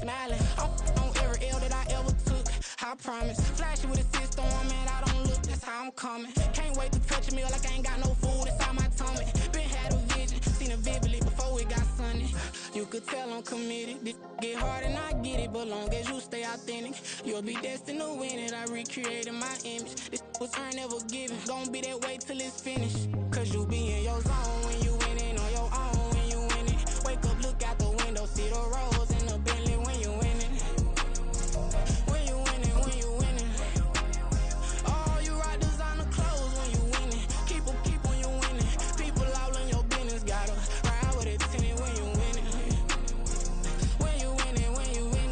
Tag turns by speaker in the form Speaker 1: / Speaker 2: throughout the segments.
Speaker 1: smiling. On every L that I ever took, I promise. Flashy with a system on, man, I don't look, that's how I'm coming. Can't wait to touch a meal like I ain't got no food, it's all my tummy. Been had a vision, seen it vividly before it got sunny. You could tell I'm committed, this get hard and I get it, but long as you stay authentic, you'll be destined to win it. I recreated my image, this was earned, never given. Gonna be that way till it's finished, cause you be in your zone when you winning on your own when you winning. Wake up, look out the window, see the rose in the Bentley when you winning. When you winning, when you winning. Oh, you rock designer clothes when you winning. Keep when you winning. People all in your business, gotta ride with it tinted when you winning. When you winning, when you winning.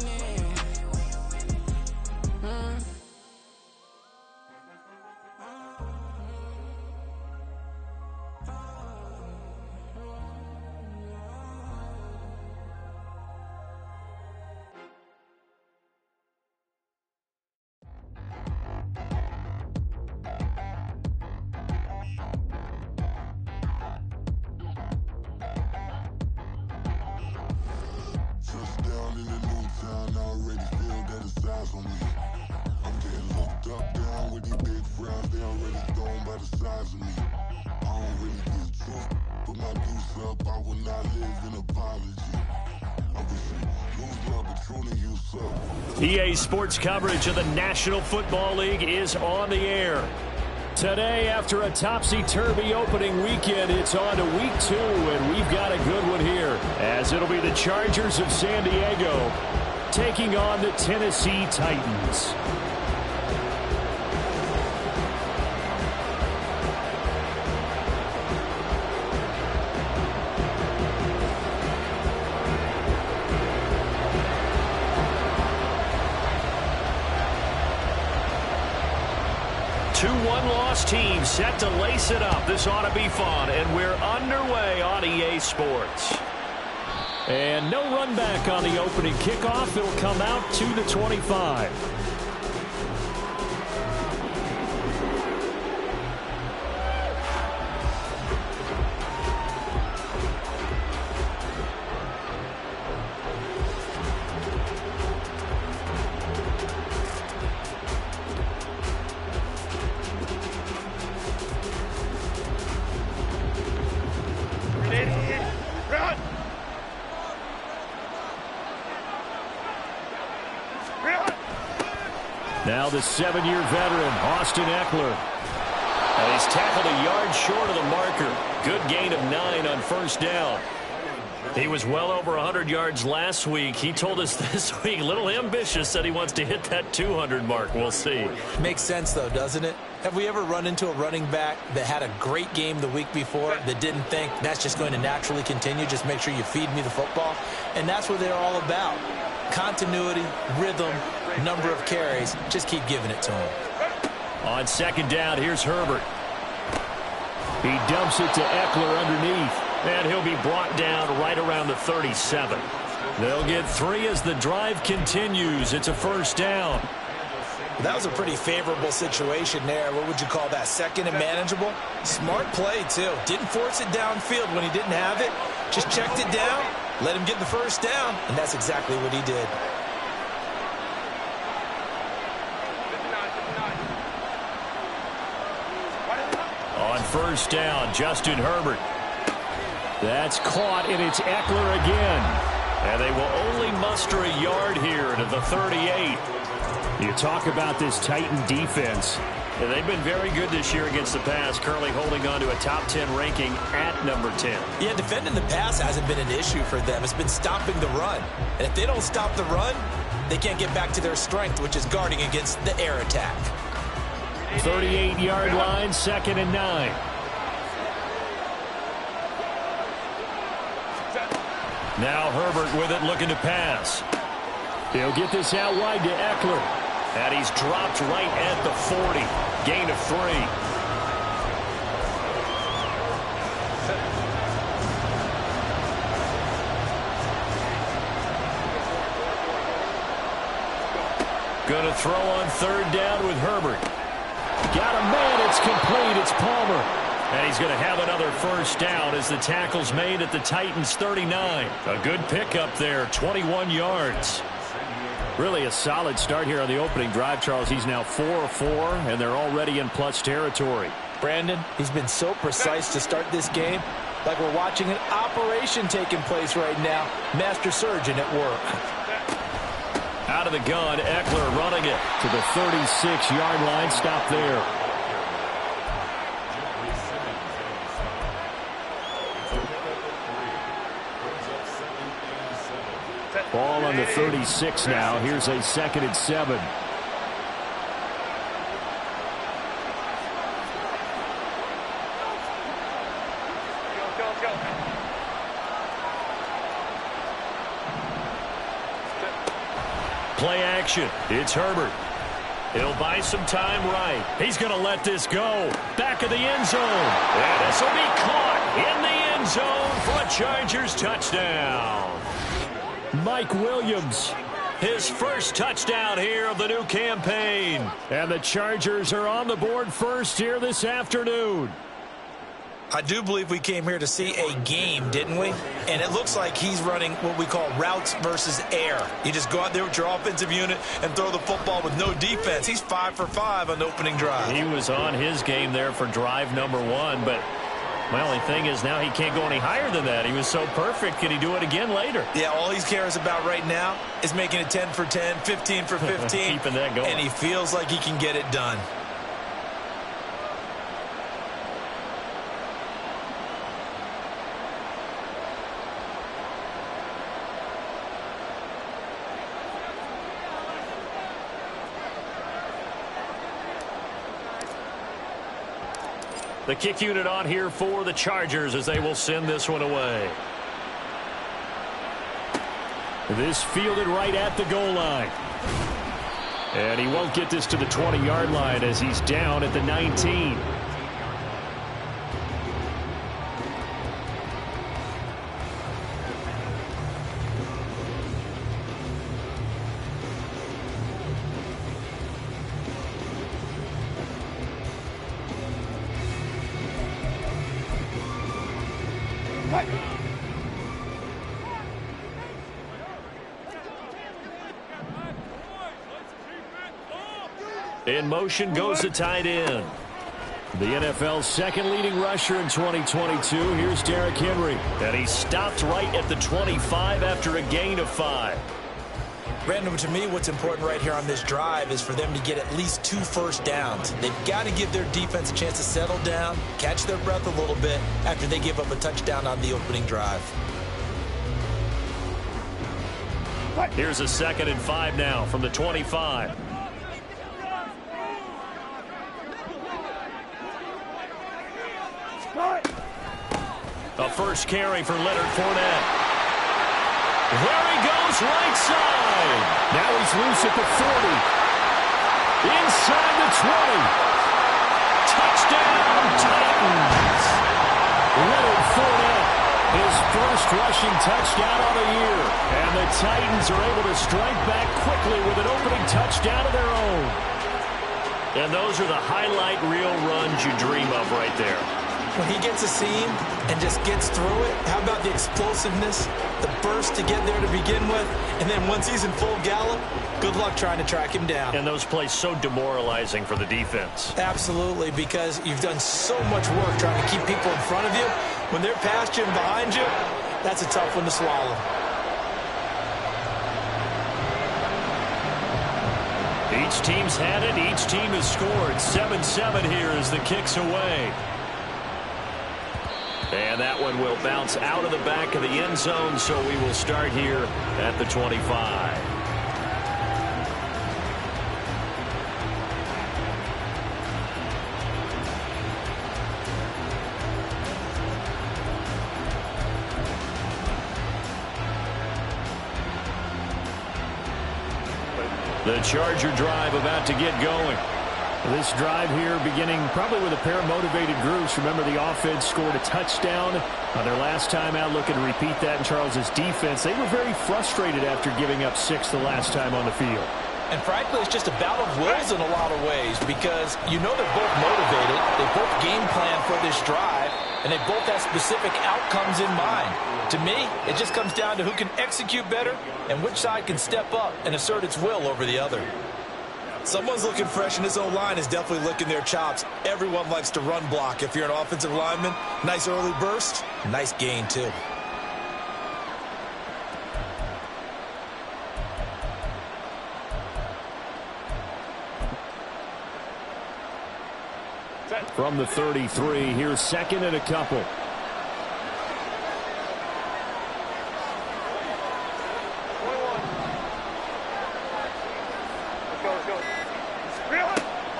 Speaker 2: Touchdown in the new town, I already feel that it's eyes on me. I'm getting looked up, down with these big frowns, they already thrown by the size of me. I don't really get tough, put my deuce up, I will not live in apology. I wish you lose love, but truly you suck.
Speaker 3: EA Sports coverage of the National Football League is on the air. Today, after a topsy-turvy opening weekend, it's on to week 2, and we've got a good one here, as it'll be the Chargers of San Diego taking on the Tennessee Titans. Two one-loss teams set to lace it up. This ought to be fun, and we're underway on EA Sports. And no run back on the opening kickoff. It'll come out to the 25. Now the 7-year veteran, Austin Ekeler. And he's tackled a yard short of the marker. Good gain of 9 on first down. He was well over 100 yards last week. He told us this week, a little ambitious, said he wants to hit that 200 mark. We'll see.
Speaker 4: Makes sense, though, doesn't it? Have we ever run into a running back that had a great game the week before that didn't think that's just going to naturally continue? Just make sure you feed me the football. And that's what they're all about. Continuity, rhythm, number of carries. Just keep giving it to him.
Speaker 3: On second down, here's Herbert. He dumps it to Ekeler underneath. And he'll be brought down right around the 37. They'll get 3 as the drive continues. It's a first down.
Speaker 4: That was a pretty favorable situation there. What would you call that? Second and manageable? Smart play, too. Didn't force it downfield when he didn't have it. Just checked it down, let him get the first down, and that's exactly what he did.
Speaker 3: On first down, Justin Herbert. That's caught, and it's Ekeler again. And they will only muster a yard here to the 38. You talk about this Titan defense. And they've been very good this year against the pass, currently holding on to a top 10 ranking at number 10.
Speaker 4: Yeah, defending the pass hasn't been an issue for them. It's been stopping the run. And if they don't stop the run, they can't get back to their strength, which is guarding against the air attack.
Speaker 3: 38-yard line, 2nd and 9. Now Herbert with it, looking to pass. He'll get this out wide to Ekeler. And he's dropped right at the 40. Gain of 3. Going to throw on third down with Herbert. Got a man, it's complete, it's Palmer. And he's going to have another first down as the tackle's made at the Titans' 39. A good pickup there, 21 yards. Really a solid start here on the opening drive, Charles. He's now 4-4, and they're already in plus territory.
Speaker 4: Brandon, he's been so precise to start this game, like we're watching an operation taking place right now. Master surgeon at work.
Speaker 3: Out of the gun, Eckler running it to the 36-yard line. Stop there. Ball on the 36 now. Here's a 2nd and 7. Play action. It's Herbert. He'll buy some time right. He's going to let this go. Back of the end zone. And this will be caught in the end zone for a Chargers touchdown. Mike Williams, his first touchdown here of the new campaign. And the Chargers are on the board first here this afternoon.
Speaker 4: I do believe we came here to see a game, didn't we? And it looks like he's running what we call routes versus air. You just go out there with your offensive unit and throw the football with no defense. He's 5 for 5 on the opening drive.
Speaker 3: He was on his game there for drive number 1, but my only thing is now he can't go any higher than that. He was so perfect. Can he do it again later?
Speaker 4: Yeah, all he cares about right now is making it 10 for 10, 15 for 15.
Speaker 3: Keeping that going.
Speaker 4: And he feels like he can get it done.
Speaker 3: The kick unit on here for the Chargers as they will send this one away. This fielded right at the goal line. And he won't get this to the 20-yard line as he's down at the 19. In motion goes the tight end. The NFL's second leading rusher in 2022. Here's Derrick Henry. And he stopped right at the 25 after a gain of 5.
Speaker 4: Brandon, to me, what's important right here on this drive is for them to get at least 2 first downs. They've got to give their defense a chance to settle down, catch their breath a little bit after they give up a touchdown on the opening drive.
Speaker 3: Here's a 2nd and 5 now from the 25. A first carry for Leonard Fournette. There he goes, right side. Now he's loose at the 40. Inside the 20. Touchdown, Titans. Leonard Fournette, his first rushing touchdown of the year. And the Titans are able to strike back quickly with an opening touchdown of their own. And those are the highlight reel runs you dream of right there.
Speaker 4: When he gets a seam and just gets through it, how about the explosiveness, the burst to get there to begin with, and then once he's in full gallop, good luck trying to track him down.
Speaker 3: And those plays so demoralizing for the defense.
Speaker 4: Absolutely, because you've done so much work trying to keep people in front of you. When they're past you and behind you, that's a tough one to swallow.
Speaker 3: Each team's had it. Each team has scored. 7-7 here as the kick's away. And that one will bounce out of the back of the end zone, so we will start here at the 25. The Charger drive about to get going. This drive here beginning probably with a pair of motivated groups. Remember, the offense scored a touchdown on their last time out. Looking to repeat that in Charles's defense. They were very frustrated after giving up 6 the last time on the field.
Speaker 4: And frankly, it's just a battle of wills in a lot of ways because you know they're both motivated. They both game plan for this drive. and they both have specific outcomes in mind. To me, it just comes down to who can execute better and which side can step up and assert its will over the other.
Speaker 5: Someone's looking fresh, and this O-line is definitely licking their chops. Everyone likes to run block. If you're an offensive lineman, nice early burst, nice gain too.
Speaker 3: From the 33, here's second and a couple.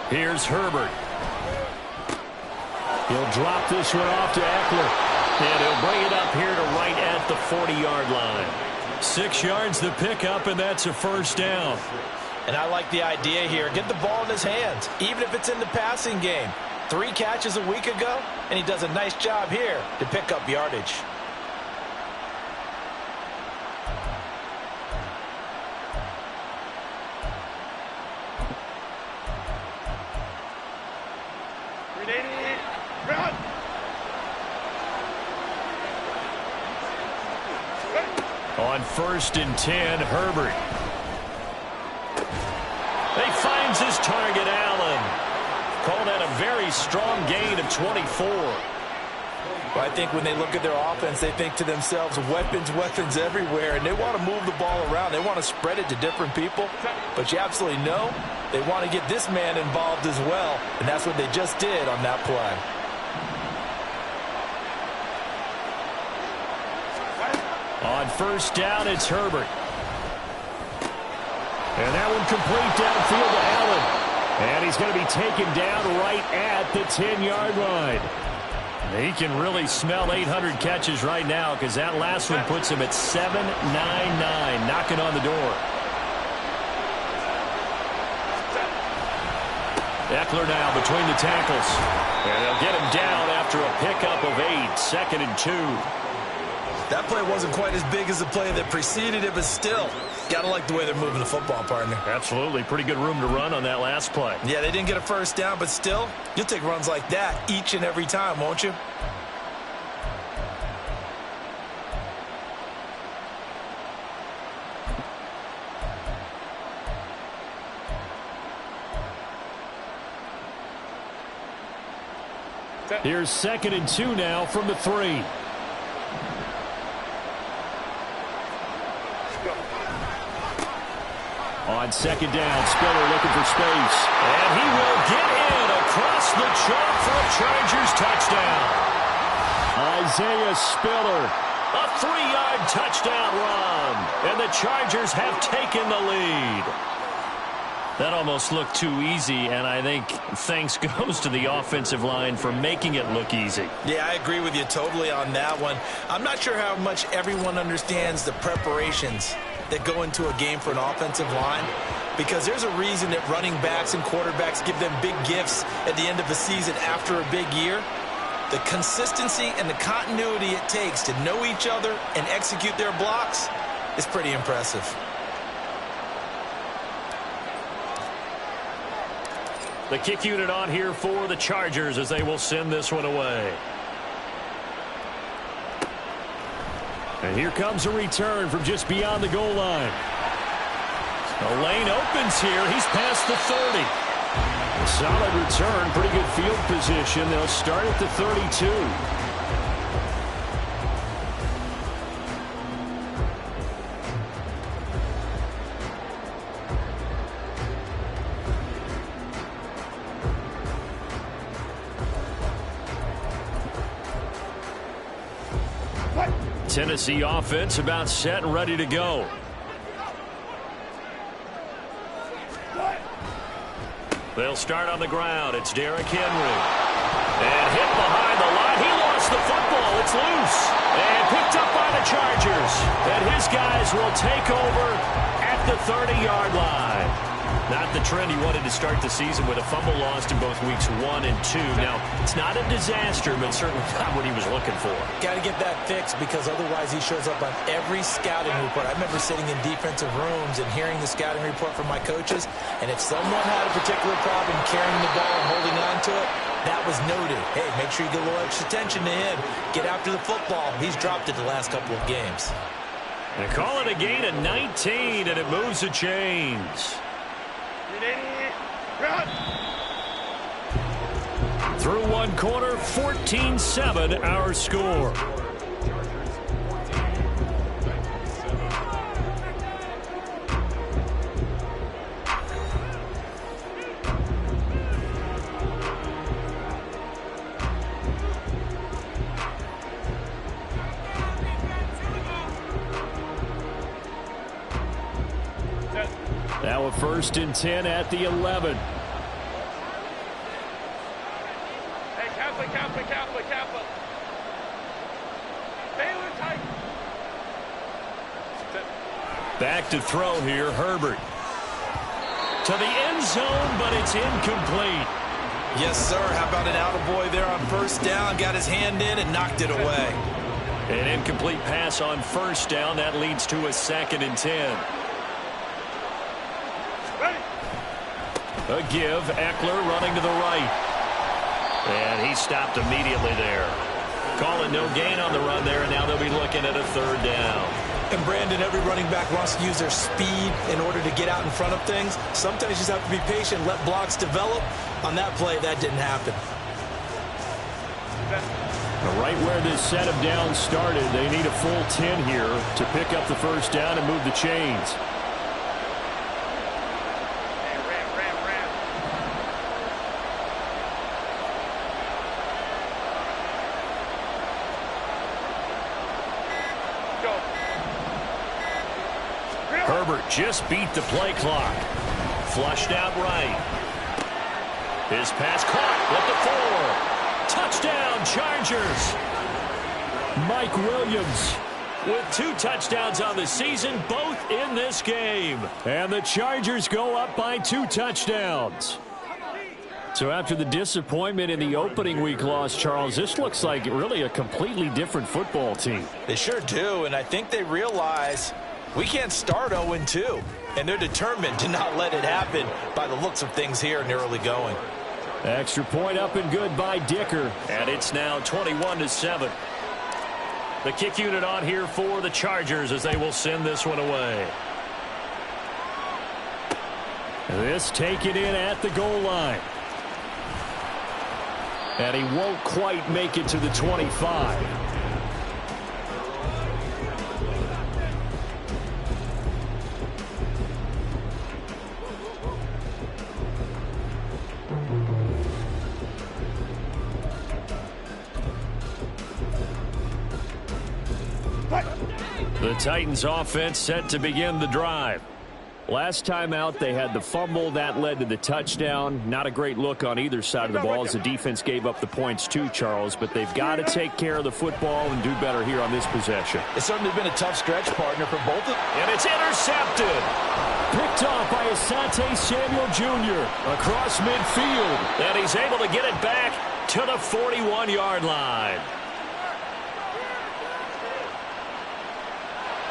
Speaker 3: Here's Herbert. He'll drop this one off to Eckler. And he'll bring it up here to right at the 40-yard line. 6 yards the pickup, and that's a first down.
Speaker 4: And I like the idea here. Get the ball in his hands, even if it's in the passing game. 3 catches a week ago, and he does a nice job here to pick up yardage.
Speaker 3: On 1st and 10, Herbert. He finds his target, Allen. Called that a very strong gain of 24.
Speaker 4: Well, I think when they look at their offense, they think to themselves, weapons, weapons everywhere, and they want to move the ball around. They want to spread it to different people, but you absolutely know they want to get this man involved as well, and that's what they just did on that play.
Speaker 3: On 1st down, it's Herbert. And that one complete downfield to Allen. And he's going to be taken down right at the 10-yard line. He can really smell 800 catches right now because that last one puts him at 799, knocking on the door. Eckler now between the tackles. And they'll get him down after a pickup of 8, 2nd and 2.
Speaker 5: That play wasn't quite as big as the play that preceded it, but still, got to like the way they're moving the football, partner.
Speaker 3: Absolutely. Pretty good room to run on that last play.
Speaker 5: Yeah, they didn't get a first down, but still, you'll take runs like that each and every time, won't you?
Speaker 3: Here's 2nd and 2 now from the 3. On 2nd down, Spiller looking for space. And he will get in across the chalk for a Chargers touchdown. Isaiah Spiller, a 3-yard touchdown run. And the Chargers have taken the lead. That almost looked too easy, and I think thanks goes to the offensive line for making it look easy.
Speaker 5: Yeah, I agree with you totally on that one. I'm not sure how much everyone understands the preparations that go into a game for an offensive line, because there's a reason that running backs and quarterbacks give them big gifts at the end of the season after a big year. The consistency and the continuity it takes to know each other and execute their blocks is pretty impressive.
Speaker 3: The kick unit on here for the Chargers as they will send this one away. And here comes a return from just beyond the goal line. The lane opens here. He's past the 30. A solid return, pretty good field position. They'll start at the 32. Tennessee offense about set and ready to go. They'll start on the ground. It's Derrick Henry. And hit behind the line. He lost the football. It's loose. And picked up by the Chargers. And his guys will take over at the 30-yard line. Not the trend he wanted to start the season with, a fumble lost in both weeks 1 and 2. Now, it's not a disaster, but certainly not what he was looking for.
Speaker 4: Got to get that fixed, because otherwise he shows up on every scouting report. I remember sitting in defensive rooms and hearing the scouting report from my coaches, and if someone had a particular problem carrying the ball and holding on to it, That was noted. Hey, make sure you get a little extra attention to him. Get after the football. He's dropped it the last couple of games.
Speaker 3: They call it a gain of 19, and it moves the chains. Through one quarter, 14-7 our score. Now a 1st and 10 at the 11.
Speaker 6: Kappa. Baylor tight.
Speaker 3: Back to throw here, Herbert. To the end zone, but it's incomplete.
Speaker 5: Yes, sir. How about an attaboy there on 1st down? Got his hand in and knocked it away.
Speaker 3: An incomplete pass on 1st down. That leads to a 2nd and 10. A give. Eckler running to the right. And he stopped immediately there. Calling no gain on the run there, and now they'll be looking at a 3rd down.
Speaker 4: And, Brandon, every running back wants to use their speed in order to get out in front of things. Sometimes you just have to be patient, let blocks develop. On that play, that didn't happen.
Speaker 3: Right where this set of downs started, they need a full 10 here to pick up the 1st down and move the chains. Herbert just beat the play clock. Flushed out right. His pass caught at the 4. Touchdown, Chargers. Mike Williams with 2 touchdowns on the season, both in this game. And the Chargers go up by 2 touchdowns. So after the disappointment in the opening week loss, Charles, this looks like really a completely different football team.
Speaker 4: They sure do, and I think they realize we can't start 0-2, and they're determined to not let it happen by the looks of things here in the early going.
Speaker 3: Extra point up and good by Dicker, and it's now 21-7. The kick unit on here for the Chargers as they will send this one away. This taken in at the goal line. And he won't quite make it to the 25. The Titans offense set to begin the drive. Last time out, they had the fumble. That led to the touchdown. Not a great look on either side of the ball as the defense gave up the points too, Charles. But they've got to take care of the football and do better here on this possession.
Speaker 4: It's certainly been a tough stretch, partner, for both of them.
Speaker 3: And it's intercepted. Picked off by Asante Samuel Jr. across midfield. And he's able to get it back to the 41-yard line.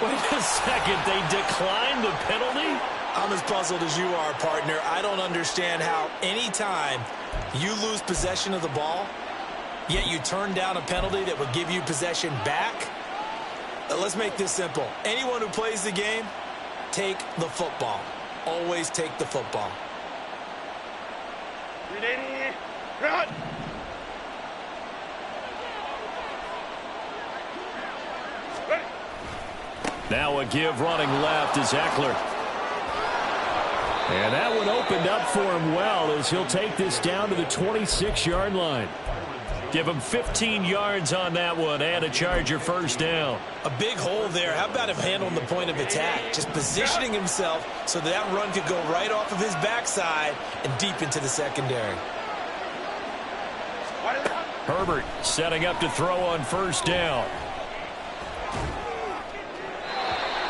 Speaker 3: Wait a second, they declined the penalty?
Speaker 4: I'm as puzzled as you are, partner. I don't understand how any time you lose possession of the ball, yet you turn down a penalty that would give you possession back. Let's make this simple. Anyone who plays the game, take the football. Always take the football.
Speaker 6: Run!
Speaker 3: Now a give running left is Eckler. And that one opened up for him well as he'll take this down to the 26-yard line. Give him 15 yards on that one and a Charger 1st down.
Speaker 4: A big hole there. How about him handling the point of attack? Just positioning himself so that run could go right off of his backside and deep into the secondary.
Speaker 3: Herbert setting up to throw on 1st down.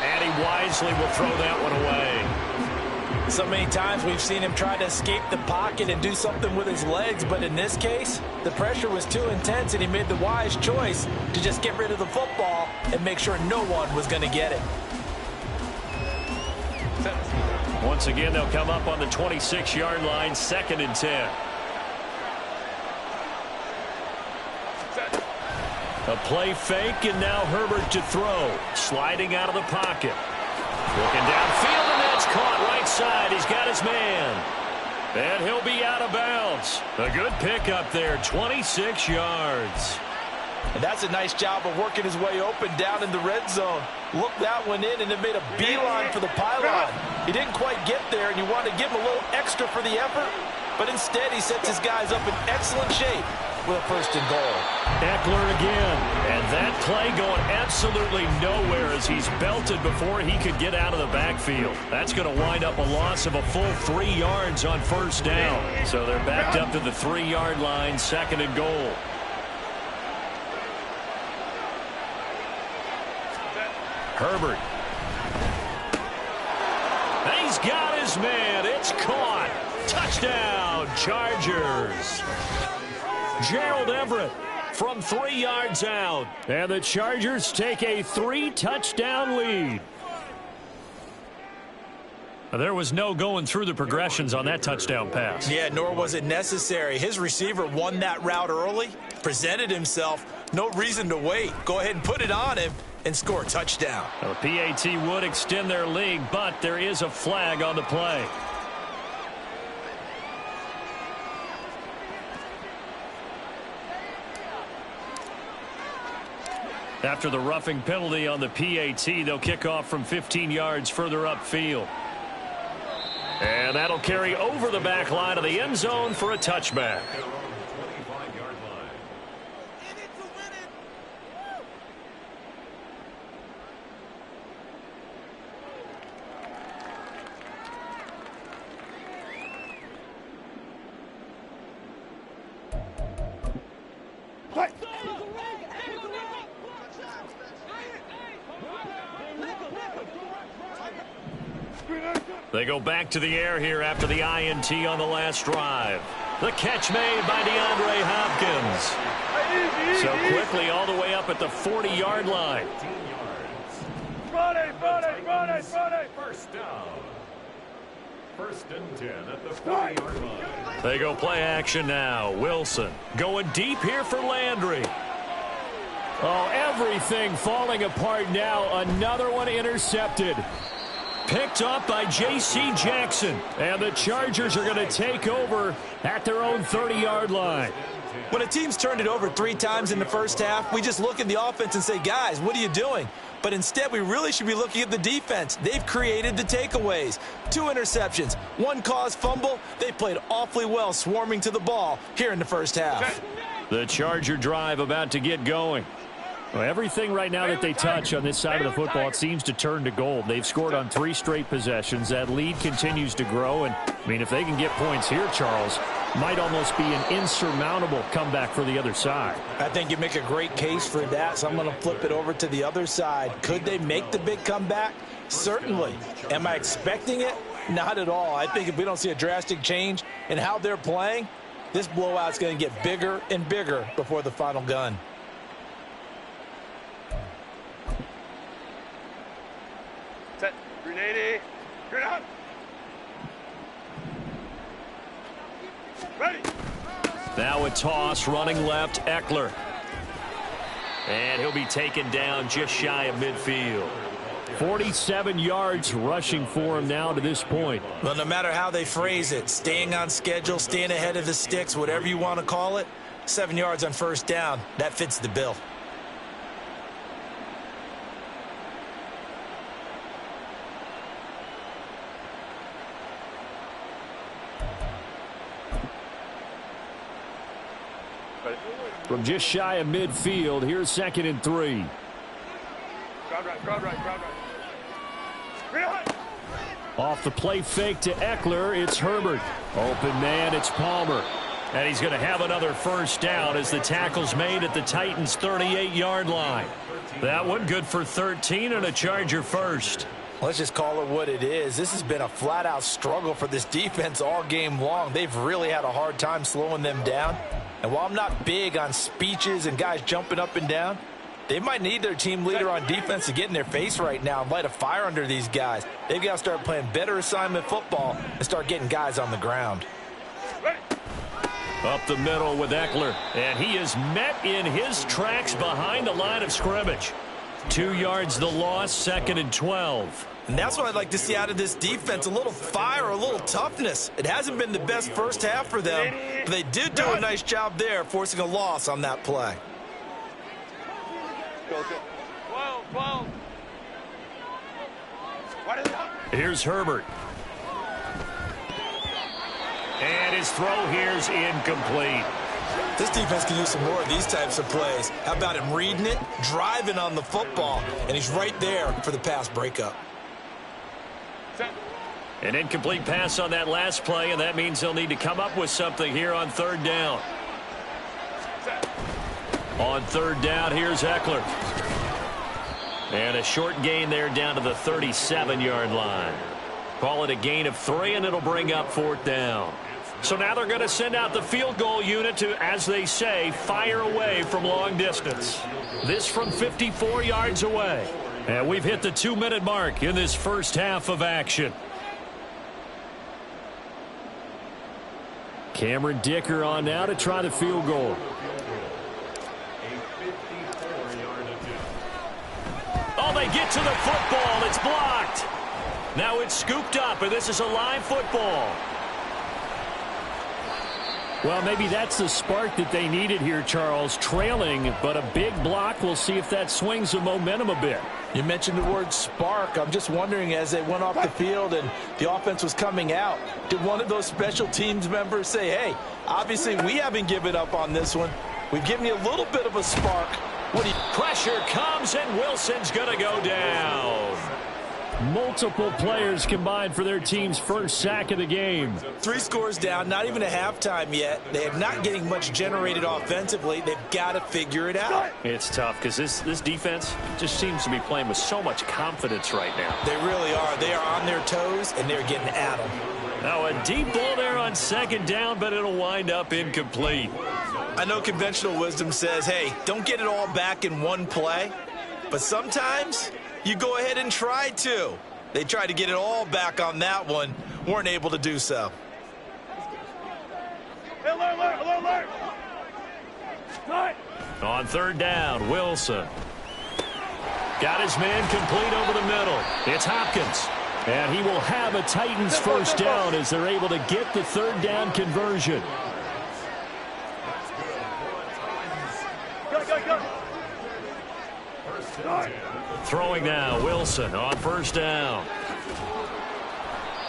Speaker 3: And he wisely will throw that one away.
Speaker 4: So many times we've seen him try to escape the pocket and do something with his legs, but in this case, the pressure was too intense and he made the wise choice to just get rid of the football and make sure no one was going to get it.
Speaker 3: Once again, they'll come up on the 26-yard line, 2nd and 10. A play fake, and now Herbert to throw. Sliding out of the pocket. Looking downfield, and that's caught right side. He's got his man. And he'll be out of bounds. A good pickup there, 26 yards.
Speaker 5: And that's a nice job of working his way open down in the red zone. Looked that one in, and it made a beeline for the pylon. He didn't quite get there, and you wanted to give him a little extra for the effort. But instead, he sets his guys up in excellent shape with a 1st and goal.
Speaker 3: Eckler again. And that play going absolutely nowhere as he's belted before he could get out of the backfield. That's going to wind up a loss of a full 3 yards on 1st down. So they're backed up to the 3-yard line, 2nd and goal. Herbert. And he's got his man. It's caught. Touchdown, Chargers. Gerald Everett from 3 yards out. And the Chargers take a 3-touchdown lead. There was no going through the progressions on that touchdown pass.
Speaker 5: Yeah, nor was it necessary. His receiver won that route early, presented himself. No reason to wait. Go ahead and put it on him and score a touchdown.
Speaker 3: The PAT would extend their lead, but there is a flag on the play. After the roughing penalty on the PAT, they'll kick off from 15 yards further upfield. And that'll carry over the back line of the end zone for a touchback. They go back to the air here after the INT on the last drive. The catch made by DeAndre Hopkins. So quickly all the way up at the 40-yard line.
Speaker 6: Friday.
Speaker 3: 1st down. 1st and 10 at the 40-yard line. They go play action now. Wilson going deep here for Landry. Oh, everything falling apart now. Another one intercepted. Picked up by J.C. Jackson. And the Chargers are going to take over at their own 30-yard line.
Speaker 5: When a team's turned it over 3 times in the first half, we just look at the offense and say, guys, what are you doing? But instead, we really should be looking at the defense. They've created the takeaways. 2 interceptions, 1 caused fumble. They played awfully well swarming to the ball here in the first half.
Speaker 3: The Charger drive about to get going. Well, everything right now that they touch on this side of the football, it seems to turn to gold. They've scored on 3 straight possessions. That lead continues to grow. And, I mean, if they can get points here, Charles, might almost be an insurmountable comeback for the other side.
Speaker 5: I think you make a great case for that, so I'm going to flip it over to the other side. Could they make the big comeback? Certainly. Am I expecting it? Not at all. I think if we don't see a drastic change in how they're playing, this blowout's going to get bigger and bigger before the final gun.
Speaker 6: Set. Grenade. Grenade. Ready.
Speaker 3: Now a toss running left, Eckler. And he'll be taken down just shy of midfield. 47 yards rushing for him now to this point.
Speaker 5: Well, no matter how they phrase it, staying on schedule, staying ahead of the sticks, whatever you want to call it, 7 yards on 1st down, that fits the bill.
Speaker 3: From just shy of midfield, here's 2nd and 3.
Speaker 6: Crowd right. Grenade.
Speaker 3: Off the play fake to Eckler, it's Herbert. Open man, it's Palmer. And he's going to have another 1st down as the tackle's made at the Titans' 38-yard line. That one good for 13 and a Charger first.
Speaker 5: Let's just call it what it is. This has been a flat-out struggle for this defense all game long. They've really had a hard time slowing them down. And while I'm not big on speeches and guys jumping up and down, they might need their team leader on defense to get in their face right now and light a fire under these guys. They've got to start playing better assignment football and start getting guys on the ground.
Speaker 6: Ready.
Speaker 3: Up the middle with Ekeler. And he is met in his tracks behind the line of scrimmage. 2 yards the loss, 2nd and 12.
Speaker 5: And that's what I'd like to see out of this defense, a little fire, a little toughness. It hasn't been the best first half for them, but they did do a nice job there, forcing a loss on that play.
Speaker 6: Go, go. 12.
Speaker 3: Here's Herbert. And his throw here's incomplete.
Speaker 5: This defense can use some more of these types of plays. How about him reading it, driving on the football, and he's right there for the pass breakup.
Speaker 3: An incomplete pass on that last play, and that means they'll need to come up with something here on 3rd down. On 3rd down, here's Ekeler. And a short gain there down to the 37-yard line. Call it a gain of 3, and it'll bring up 4th down. So now they're going to send out the field goal unit to, as they say, fire away from long distance. This from 54 yards away. And we've hit the 2-minute mark in this first half of action. Cameron Dicker on now to try the field goal. Oh, they get to the football. It's blocked. Now it's scooped up, and this is a live football. Well, maybe that's the spark that they needed here, Charles. Trailing, but a big block. We'll see if that swings the momentum a bit.
Speaker 5: You mentioned the word spark. I'm just wondering, as they went off the field and the offense was coming out, did one of those special teams members say, hey, obviously we haven't given up on this one. We've given you a little bit of a spark.
Speaker 3: Pressure comes, and Wilson's going to go down. Multiple players combined for their team's first sack of the game.
Speaker 5: 3 scores down, not even a halftime yet. They are not getting much generated offensively. They've got to figure it out.
Speaker 3: It's tough because this defense just seems to be playing with so much confidence right now.
Speaker 5: They really are. They are on their toes, and they're getting at them.
Speaker 3: Now a deep ball there on 2nd down, but it'll wind up incomplete.
Speaker 5: I know conventional wisdom says, hey, don't get it all back in one play. But sometimes you go ahead and try to. They tried to get it all back on that one. Weren't able to do so.
Speaker 6: Alert.
Speaker 3: On 3rd down, Wilson. Got his man complete over the middle. It's Hopkins. And he will have a Titans first down as they're able to get the 3rd down conversion. Throwing now, Wilson on 1st down.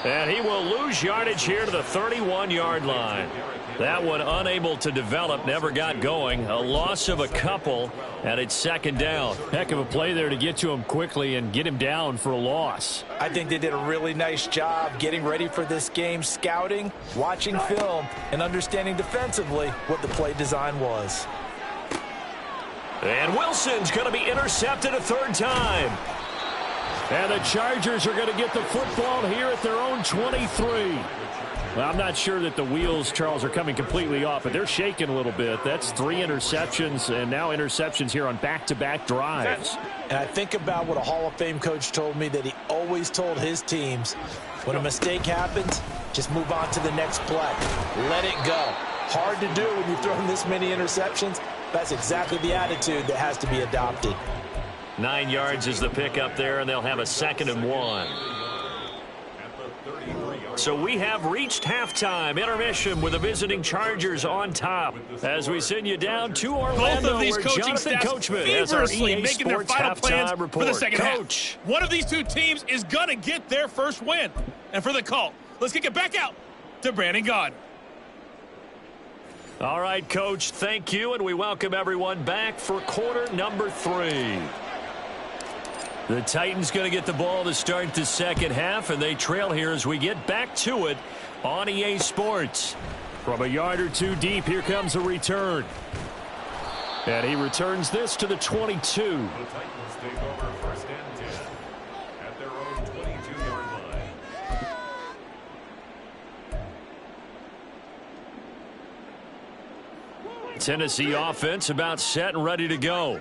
Speaker 3: And he will lose yardage here to the 31-yard line. That one unable to develop, never got going. A loss of a couple, and it's 2nd down. Heck of a play there to get to him quickly and get him down for a loss.
Speaker 5: I think they did a really nice job getting ready for this game, scouting, watching film, and understanding defensively what the play design was.
Speaker 3: And Wilson's going to be intercepted a 3rd time. And the Chargers are going to get the football here at their own 23. Well, I'm not sure that the wheels, Charles, are coming completely off, but they're shaking a little bit. That's 3 interceptions, and now interceptions here on back-to-back drives.
Speaker 5: And I think about what a Hall of Fame coach told me, that he always told his teams, when a mistake happens, just move on to the next play. Let it go. Hard to do when you've thrown this many interceptions. That's exactly the attitude that has to be adopted.
Speaker 3: 9 yards is the pickup there, and they'll have a 2nd and 1. So we have reached halftime. Intermission with the visiting Chargers on top. As we send you down to Orlando,
Speaker 7: both of these
Speaker 3: where
Speaker 7: coaching
Speaker 3: Jonathan
Speaker 7: staffs
Speaker 3: Coachman has our
Speaker 7: feverishly
Speaker 3: EA
Speaker 7: making their
Speaker 3: Sports
Speaker 7: final plans
Speaker 3: halftime report.
Speaker 7: for the second
Speaker 3: Coach.
Speaker 7: half. One of these two teams is going to get their first win. And for the call, let's kick it back out to Brandon Gaudin.
Speaker 3: All right, Coach, thank you, and we welcome everyone back for quarter number 3. The Titans going to get the ball to start the second half, and they trail here as we get back to it on EA Sports. From a yard or 2 deep, here comes a return. And he returns this to the 22.
Speaker 8: The Titans take over 1st and 10 at their own 22-yard line.
Speaker 3: Tennessee offense about set and ready to go.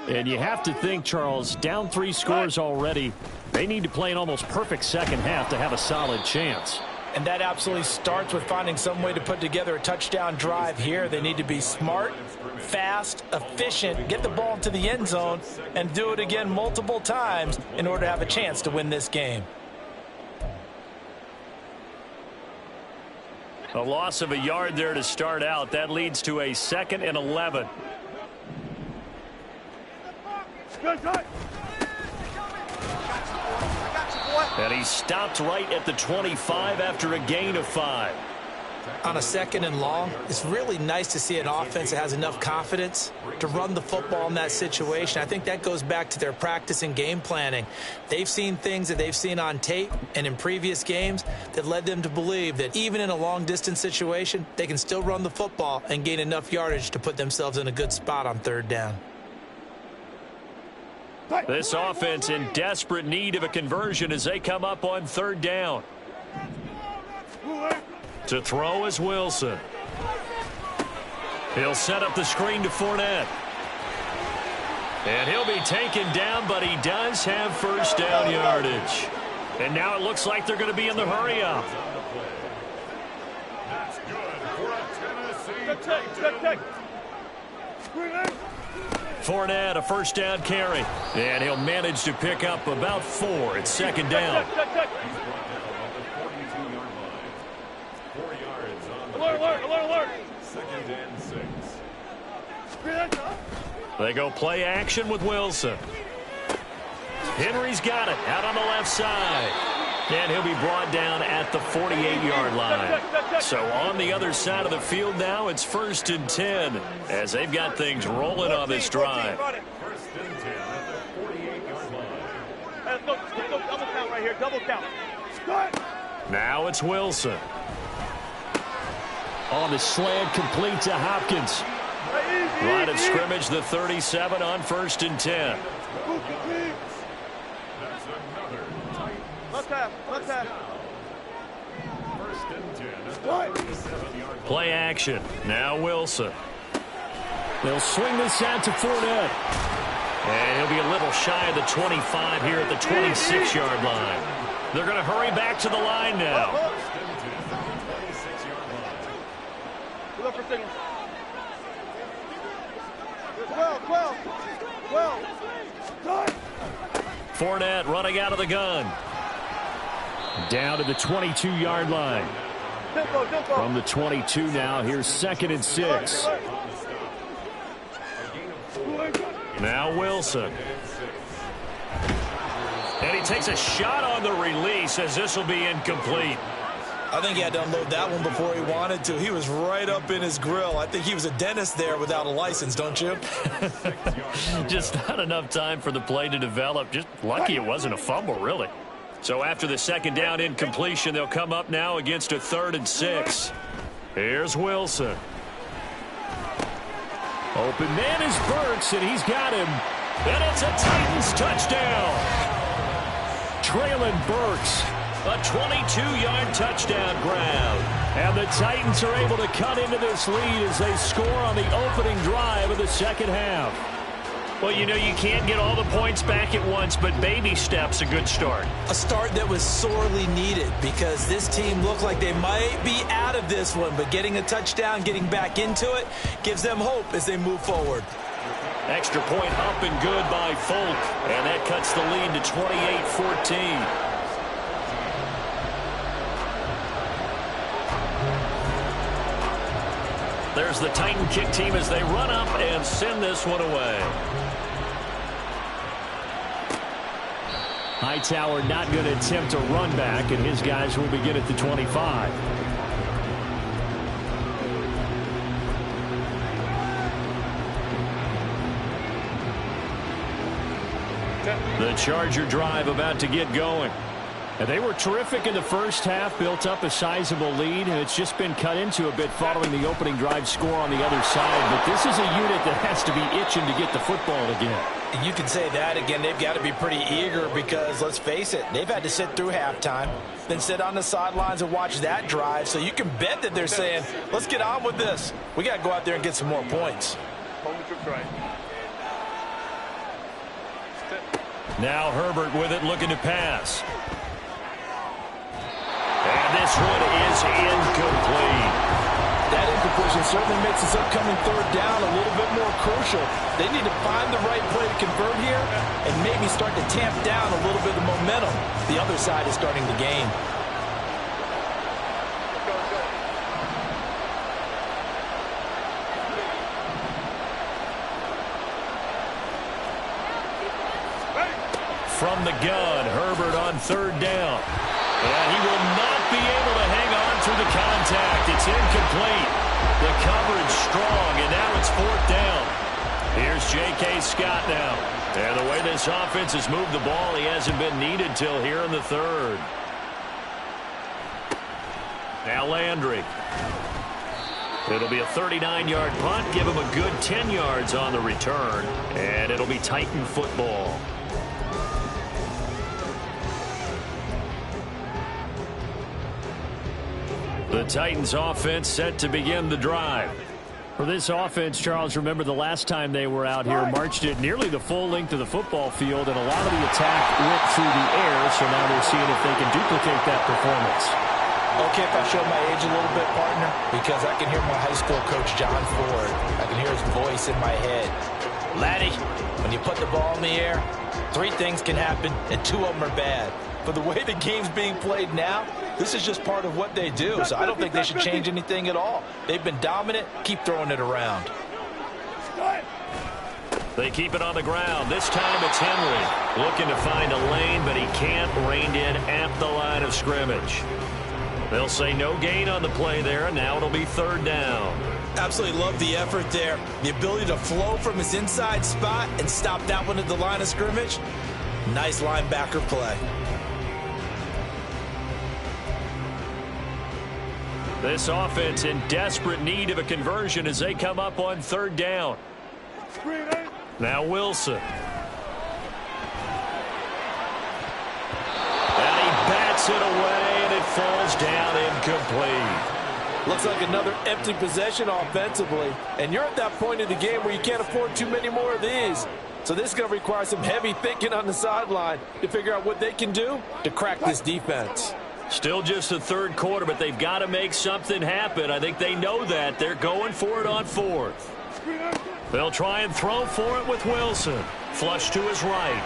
Speaker 3: And you have to think, Charles, down 3 scores already. They need to play an almost perfect second half to have a solid chance.
Speaker 5: And that absolutely starts with finding some way to put together a touchdown drive here. They need to be smart, fast, efficient, get the ball into the end zone, and do it again multiple times in order to have a chance to win this game.
Speaker 3: A loss of a yard there to start out. That leads to a 2nd and 11. And he stopped right at the 25 after a gain of 5.
Speaker 4: On a 2nd and long, it's really nice to see an offense that has enough confidence to run the football in that situation. I think that goes back to their practice and game planning. They've seen things that they've seen on tape and in previous games that led them to believe that even in a long-distance situation, they can still run the football and gain enough yardage to put themselves in a good spot on 3rd down.
Speaker 3: This offense in desperate need of a conversion as they come up on 3rd down. To throw is Wilson. He'll set up the screen to Fournette. And he'll be taken down, but he does have 1st down yardage. And now it looks like they're going to be in the hurry-up.
Speaker 8: That's good for a Tennessee touchdown.
Speaker 3: Fournette, a 1st down carry. And he'll manage to pick up about 4 at 2nd down.
Speaker 6: Alert.
Speaker 8: 2nd and 6.
Speaker 3: They go play action with Wilson. Henry's got it out on the left side. And he'll be brought down at the 48-yard line. So on the other side of the field now, it's 1st and 10 as they've got things rolling on this drive.
Speaker 8: 1st and 10 at the 48-yard line.
Speaker 6: Let's go double count right here. Double count.
Speaker 3: Now it's Wilson. On the slant, complete to Hopkins. Line of scrimmage, the 37 on 1st and 10.
Speaker 8: That's another tight.
Speaker 6: Let's have.
Speaker 8: 1st and 10 at the 37-yard line.
Speaker 3: Play action. Now Wilson. They'll swing this out to Fournette. And he'll be a little shy of the 25 here at the 26-yard line. They're going to hurry back to the line now.
Speaker 8: 1st and 10 at the 26-yard line.
Speaker 6: Look for signals. 12.
Speaker 3: Fournette running out of the gun. Down to the 22-yard line. From the 22 now, here's 2nd and 6. Now Wilson. And he takes a shot on the release as this will be incomplete.
Speaker 5: I think he had to unload that one before he wanted to. He was right up in his grill. I think he was a dentist there without a license, don't you?
Speaker 3: Just not enough time for the play to develop. Just lucky it wasn't a fumble, really. So after the 2nd down incompletion, they'll come up now against a 3rd and 6. Here's Wilson. Open man is Burks, and he's got him. And it's a Titans touchdown. Traylon Burks. A 22-yard touchdown grab. And the Titans are able to cut into this lead as they score on the opening drive of the 2nd half. Well, you know, you can't get all the points back at once, but baby steps a good start.
Speaker 4: A start that was sorely needed because this team looked like they might be out of this one, but getting a touchdown, getting back into it, gives them hope as they move forward.
Speaker 3: Extra point up and good by Folk, and that cuts the lead to 28-14. There's the Titan kick team as they run up and send this one away. Hightower not going to attempt a run back, and his guys will begin at the 25. The Charger drive about to get going. And they were terrific in the first half, built up a sizable lead, and it's just been cut into a bit following the opening drive score on the other side. But this is a unit that has to be itching to get the football again.
Speaker 5: You can say that again. They've got to be pretty eager because, let's face it, they've had to sit through halftime, then sit on the sidelines and watch that drive. So you can bet that they're saying, let's get on with this. We got to go out there and get some more points.
Speaker 3: Now Herbert with it, looking to pass. And this this one is incomplete.
Speaker 5: That incompletion certainly makes this upcoming third down a little bit more crucial. They need to find the right play to convert here and maybe start to tamp down a little bit of the momentum the other side is starting to gain.
Speaker 3: From the gun, Herbert on third down. And he will not be able to hang on through the contact. It's incomplete. The coverage strong, and now it's fourth down. Here's J.K. Scott now. And the way this offense has moved the ball, he hasn't been needed till here in the third. Now Landry. It'll be a 39-yard punt. Give him a good 10 yards on the return. And it'll be Titan football. The Titans offense set to begin the drive.
Speaker 9: For this offense, Charles, remember the last time they were out here, marched it nearly the full length of the football field, and a lot of the attack went through the air, so now they're seeing if they can duplicate that performance.
Speaker 5: Okay, if I show my age a little bit, partner, because I can hear my high school coach, John Ford. I can hear his voice in my head. Laddie, when you put the ball in the air, 3 things can happen, and 2 of them are bad. But the way the game's being played now, this is just part of what they do, so I don't think they should change anything at all. They've been dominant. Keep throwing it around.
Speaker 3: They keep it on the ground. This time it's Henry looking to find a lane, but he can't. Reined in at the line of scrimmage. They'll say no gain on the play there, and now it'll be third down.
Speaker 5: Absolutely love the effort there. The ability to flow from his inside spot and stop that one at the line of scrimmage. Nice linebacker play.
Speaker 3: This offense in desperate need of a conversion as they come up on third down. Now Wilson. And he bats it away, and it falls down incomplete.
Speaker 5: Looks like another empty possession offensively. And you're at that point in the game where you can't afford too many more of these. So this is going to require some heavy thinking on the sideline to figure out what they can do to crack this defense.
Speaker 3: Still just the third quarter, but they've got to make something happen. I think they know that. They're going for it on fourth. They'll try and throw for it with Wilson. Flush to his right.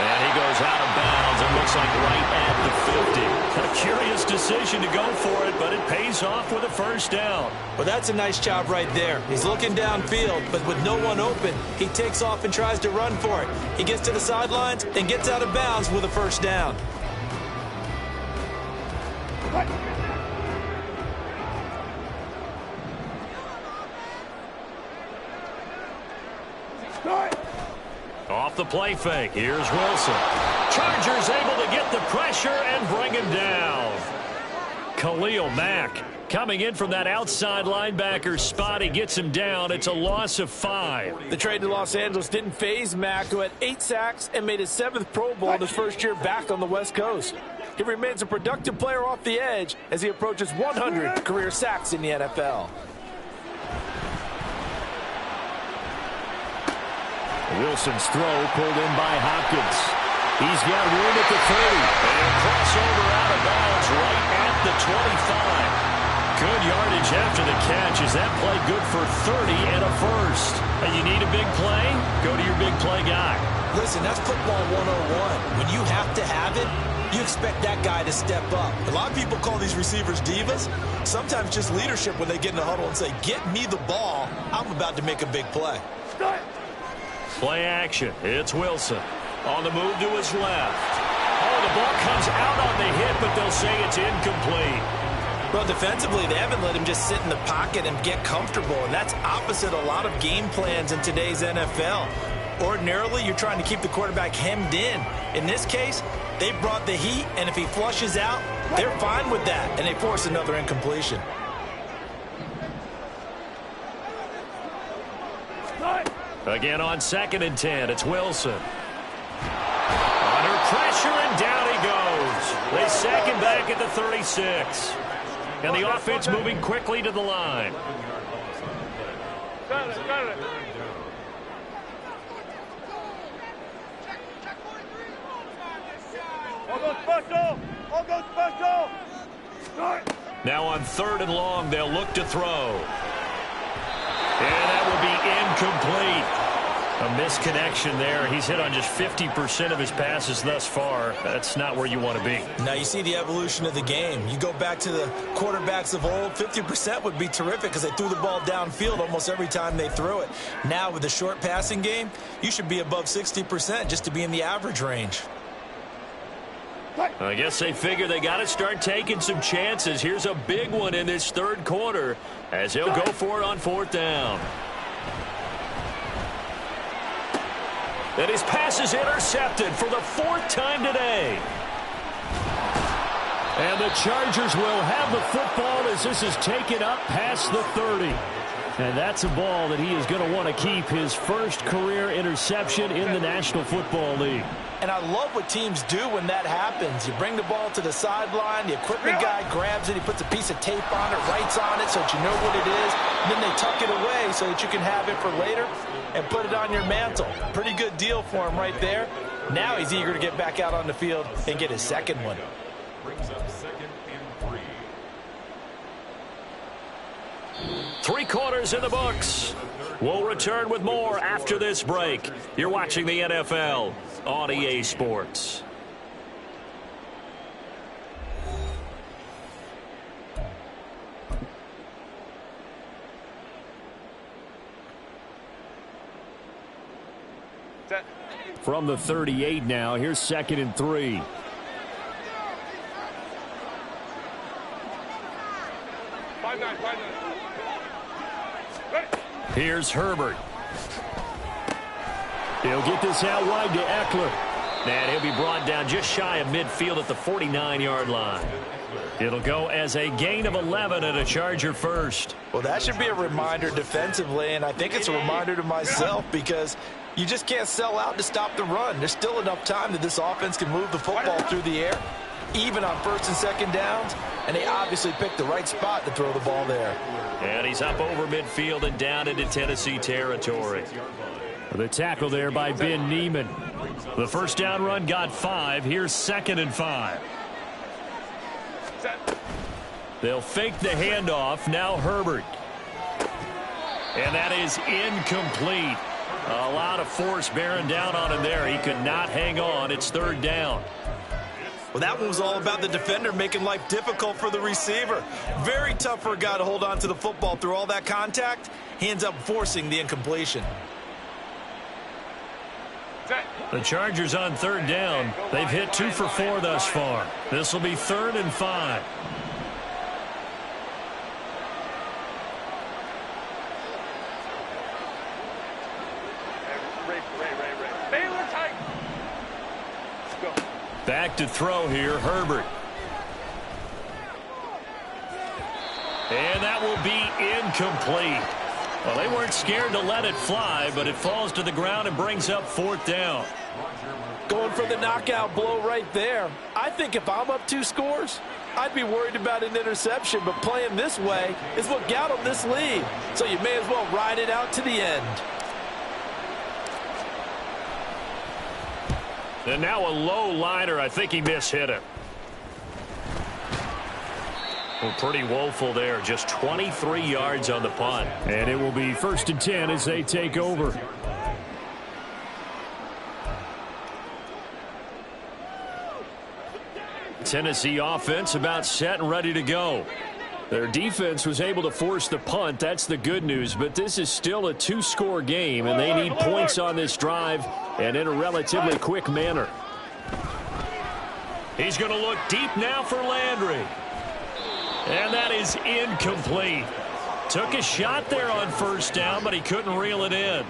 Speaker 3: And he goes out of bounds and looks like right at the 50. A curious decision to go for it, but it pays off with a first down.
Speaker 5: Well, that's a nice job right there. He's looking downfield, but with no one open, he takes off and tries to run for it. He gets to the sidelines and gets out of bounds with a first down.
Speaker 3: Off the play fake, here's Wilson. Chargers able to get the pressure and bring him down. Khalil Mack coming in from that outside linebacker spot. He gets him down. It's a loss of 5.
Speaker 5: The trade to Los Angeles didn't faze Mack, who had 8 sacks and made his 7th Pro Bowl in his first year back on the West Coast. He remains a productive player off the edge as he approaches 100 career sacks in the NFL.
Speaker 9: Wilson's throw pulled in by Hopkins. He's got room at the 30.
Speaker 3: And crossover out of bounds right at the 25. Good yardage after the catch. Is that play good for 30 and a first? And you need a big play? Go to your big play guy.
Speaker 5: Listen, that's football 101. When you have to have it, you expect that guy to step up. A lot of people call these receivers divas. Sometimes just leadership when they get in the huddle and say, get me the ball. I'm about to make a big play.
Speaker 3: Play action. It's Wilson. On the move to his left. Oh, the ball comes out on the hit, but they'll say it's incomplete.
Speaker 5: Well, defensively, they haven't let him just sit in the pocket and get comfortable, and that's opposite a lot of game plans in today's NFL. Ordinarily, you're trying to keep the quarterback hemmed in. In this case, they brought the heat, and if he flushes out, they're fine with that, and they force another incompletion.
Speaker 3: Again on 2nd and 10, it's Wilson. Under pressure, and down he goes. They sack him back at the 36. And the offense moving quickly to the line.
Speaker 6: Got it. All Ball goes special. Start.
Speaker 3: Now on 3rd and long, they'll look to throw. And that will be incomplete. A misconnection there. He's hit on just 50% of his passes thus far. That's not where you want to be.
Speaker 5: Now you see the evolution of the game. You go back to the quarterbacks of old, 50% would be terrific because they threw the ball downfield almost every time they threw it. Now with the short passing game, you should be above 60% just to be in the average range.
Speaker 3: I guess they figure they got to start taking some chances. Here's a big one in this 3rd quarter as he'll go for it on 4th down. And his pass is intercepted for the 4th time today.
Speaker 9: And the Chargers will have the football as this is taken up past the 30. And that's a ball that he is going to want to keep, his first career interception in the National Football League.
Speaker 5: And I love what teams do when that happens. You bring the ball to the sideline, the equipment guy grabs it, he puts a piece of tape on it, writes on it so that you know what it is, and then they tuck it away so that you can have it for later and put it on your mantle. Pretty good deal for him right there. Now he's eager to get back out on the field and get his second one.
Speaker 8: Brings up 2nd and 3.
Speaker 3: 3 quarters in the books. We'll return with more after this break. You're watching the NFL on EA Sports.
Speaker 9: From the 38 now, here's 2nd and 3.
Speaker 3: Here's Herbert.
Speaker 9: He'll get this out wide to Eckler.
Speaker 3: And he'll be brought down just shy of midfield at the 49-yard line. It'll go as a gain of 11 and a Charger first.
Speaker 5: Well, that should be a reminder defensively, and I think it's a reminder to myself because you just can't sell out to stop the run. There's still enough time that this offense can move the football through the air, even on 1st and 2nd downs, and they obviously picked the right spot to throw the ball there.
Speaker 3: And he's up over midfield and down into Tennessee territory.
Speaker 9: The tackle there by Ben Neiman.
Speaker 3: The first down run got 5. Here's 2nd and 5. They'll fake the handoff. Now Herbert. And that is incomplete. A lot of force bearing down on him there. He could not hang on. It's 3rd down.
Speaker 5: Well, that one was all about the defender making life difficult for the receiver. Very tough for a guy to hold on to the football through all that contact. He ends up forcing the incompletion.
Speaker 3: The Chargers on 3rd down. They've hit 2 for 4 thus far. This will be 3rd and 5. Back to throw here, Herbert. And that will be incomplete. Well, they weren't scared to let it fly, but it falls to the ground and brings up 4th down.
Speaker 5: Going for the knockout blow right there. I think if I'm up 2 scores, I'd be worried about an interception, but playing this way is what got them this lead. So you may as well ride it out to the end.
Speaker 3: And now a low liner. I think he mishit it. Well, pretty woeful there. Just 23 yards on the punt.
Speaker 9: And it will be 1st and 10 as they take over.
Speaker 3: Tennessee offense about set and ready to go.
Speaker 9: Their defense was able to force the punt. That's the good news. But this is still a 2-score game, and they need points on this drive and in a relatively quick manner.
Speaker 3: He's going to look deep now for Landry. And that is incomplete. Took a shot there on 1st down, but he couldn't reel it in.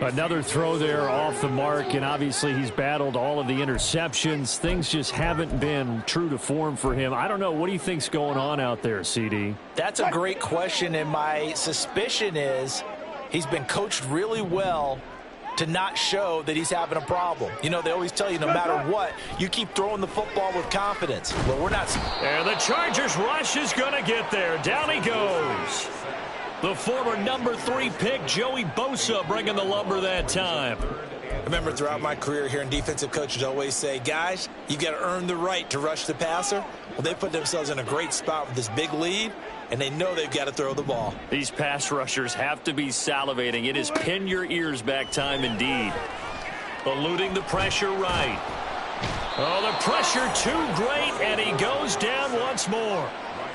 Speaker 9: Another throw there off the mark, and obviously he's battled all of the interceptions. Things just haven't been true to form for him. I don't know. What do you think's going on out there, CD?
Speaker 5: That's a great question, and my suspicion is he's been coached really well to not show that he's having a problem. You know, they always tell you no matter what, you keep throwing the football with confidence. Well, we're not.
Speaker 3: And the Chargers rush is going to get there. Down he goes. The former number 3 pick, Joey Bosa, bringing the lumber that time.
Speaker 5: I remember throughout my career hearing defensive coaches always say, guys, you got to earn the right to rush the passer. Well, they put themselves in a great spot with this big lead, and they know they've got to throw the ball.
Speaker 3: These pass rushers have to be salivating. It is pin your ears back time indeed. Eluding the pressure right. Oh, the pressure too great, and he goes down once more.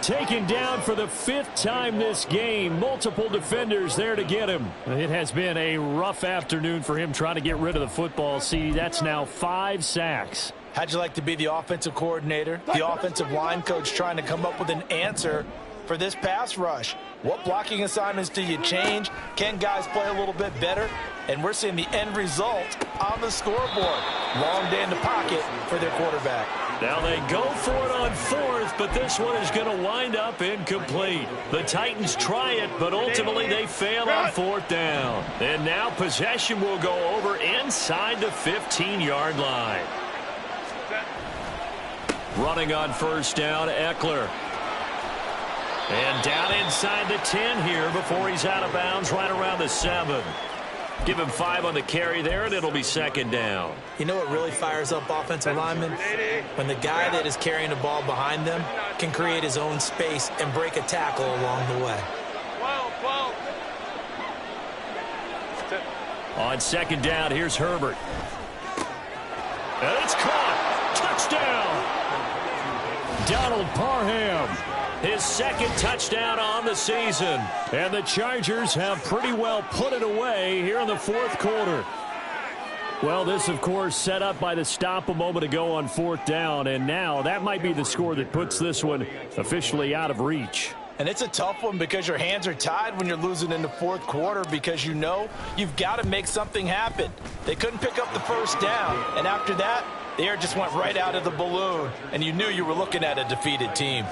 Speaker 3: Taken down for the 5th time this game. Multiple defenders there to get him. It has been a rough afternoon for him trying to get rid of the football. See, that's now 5 sacks.
Speaker 5: How'd you like to be the offensive coordinator, the offensive line coach trying to come up with an answer for this pass rush? What blocking assignments do you change? Can guys play a little bit better? And we're seeing the end result on the scoreboard. Long day in the pocket for their quarterback.
Speaker 3: Now they go for it on 4th, but this one is going to wind up incomplete. The Titans try it, but ultimately they fail on 4th down. And now possession will go over inside the 15-yard line. Running on 1st down, Eckler. And down inside the 10 here before he's out of bounds right around the 7. Give him 5 on the carry there, and it'll be 2nd down.
Speaker 5: You know what really fires up offensive linemen? When the guy that is carrying the ball behind them can create his own space and break a tackle along the way.
Speaker 3: On 2nd down, here's Herbert. And it's caught. Touchdown. Donald Parham. His 2nd touchdown on the season. And the Chargers have pretty well put it away here in the 4th quarter. Well, this, of course, set up by the stop a moment ago on 4th down. And now that might be the score that puts this one officially out of reach.
Speaker 5: And it's a tough one because your hands are tied when you're losing in the 4th quarter because you know you've got to make something happen. They couldn't pick up the 1st down. And after that, the air just went right out of the balloon. And you knew you were looking at a defeated team.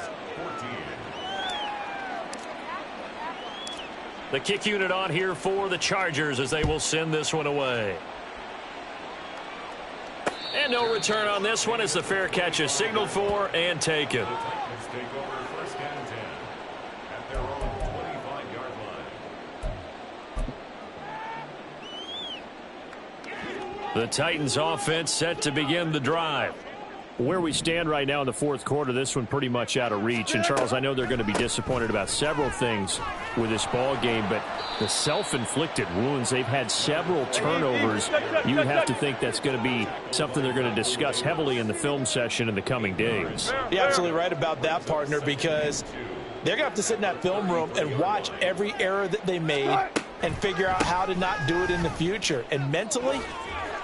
Speaker 3: The kick unit on here for the Chargers as they will send this one away. And no return on this one as the fair catch is signaled for and taken.
Speaker 8: Take over 1st and 10 at their own 25-yard line.
Speaker 3: The Titans offense set to begin the drive. Where we stand right now in the 4th quarter, this one pretty much out of reach. And, Charles, I know they're going to be disappointed about several things with this ball game, but the self-inflicted wounds, they've had several turnovers. You would have to think that's going to be something they're going to discuss heavily in the film session in the coming days.
Speaker 5: You're absolutely right about that, partner, because they're going to have to sit in that film room and watch every error that they made and figure out how to not do it in the future. And mentally,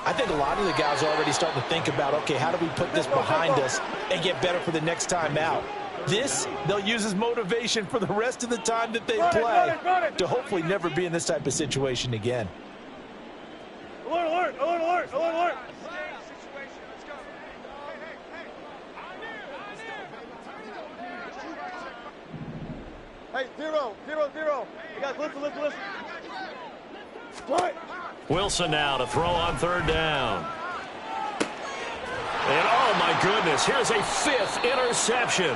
Speaker 5: I think a lot of the guys are already starting to think about, okay, how do we put this behind us and get better for the next time out? This, they'll use as motivation for the rest of the time that they play to hopefully never be in this type of situation again.
Speaker 6: Alert, alert, alert, alert, alert, alert. Hey, 0, 0, 0. You guys, listen. Right.
Speaker 3: Wilson now to throw on 3rd down. And, oh, my goodness, here's a 5th interception.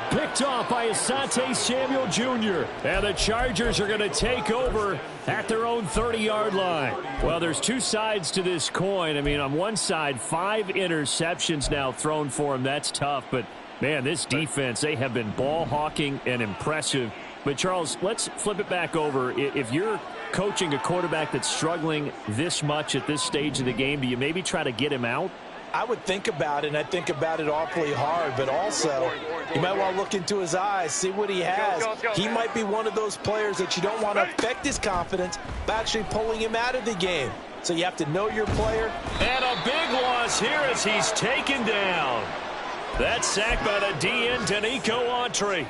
Speaker 3: Picked off by Asante Samuel Jr. And the Chargers are going to take over at their own 30-yard line. Well, there's 2 sides to this coin. I mean, on one side, 5 interceptions now thrown for him. That's tough. But, man, this defense, they have been ball hawking and impressive. But, Charles, let's flip it back over. If you're coaching a quarterback that's struggling this much at this stage of the game, do you maybe try to get him out?
Speaker 5: I would think about it, and I think about it awfully hard, but also you might want to look into his eyes, see what he has. He might be one of those players that you don't want to affect his confidence by actually pulling him out of the game. So you have to know your player.
Speaker 3: And a big loss here as he's taken down. That's sacked by the DN, Danico Autry.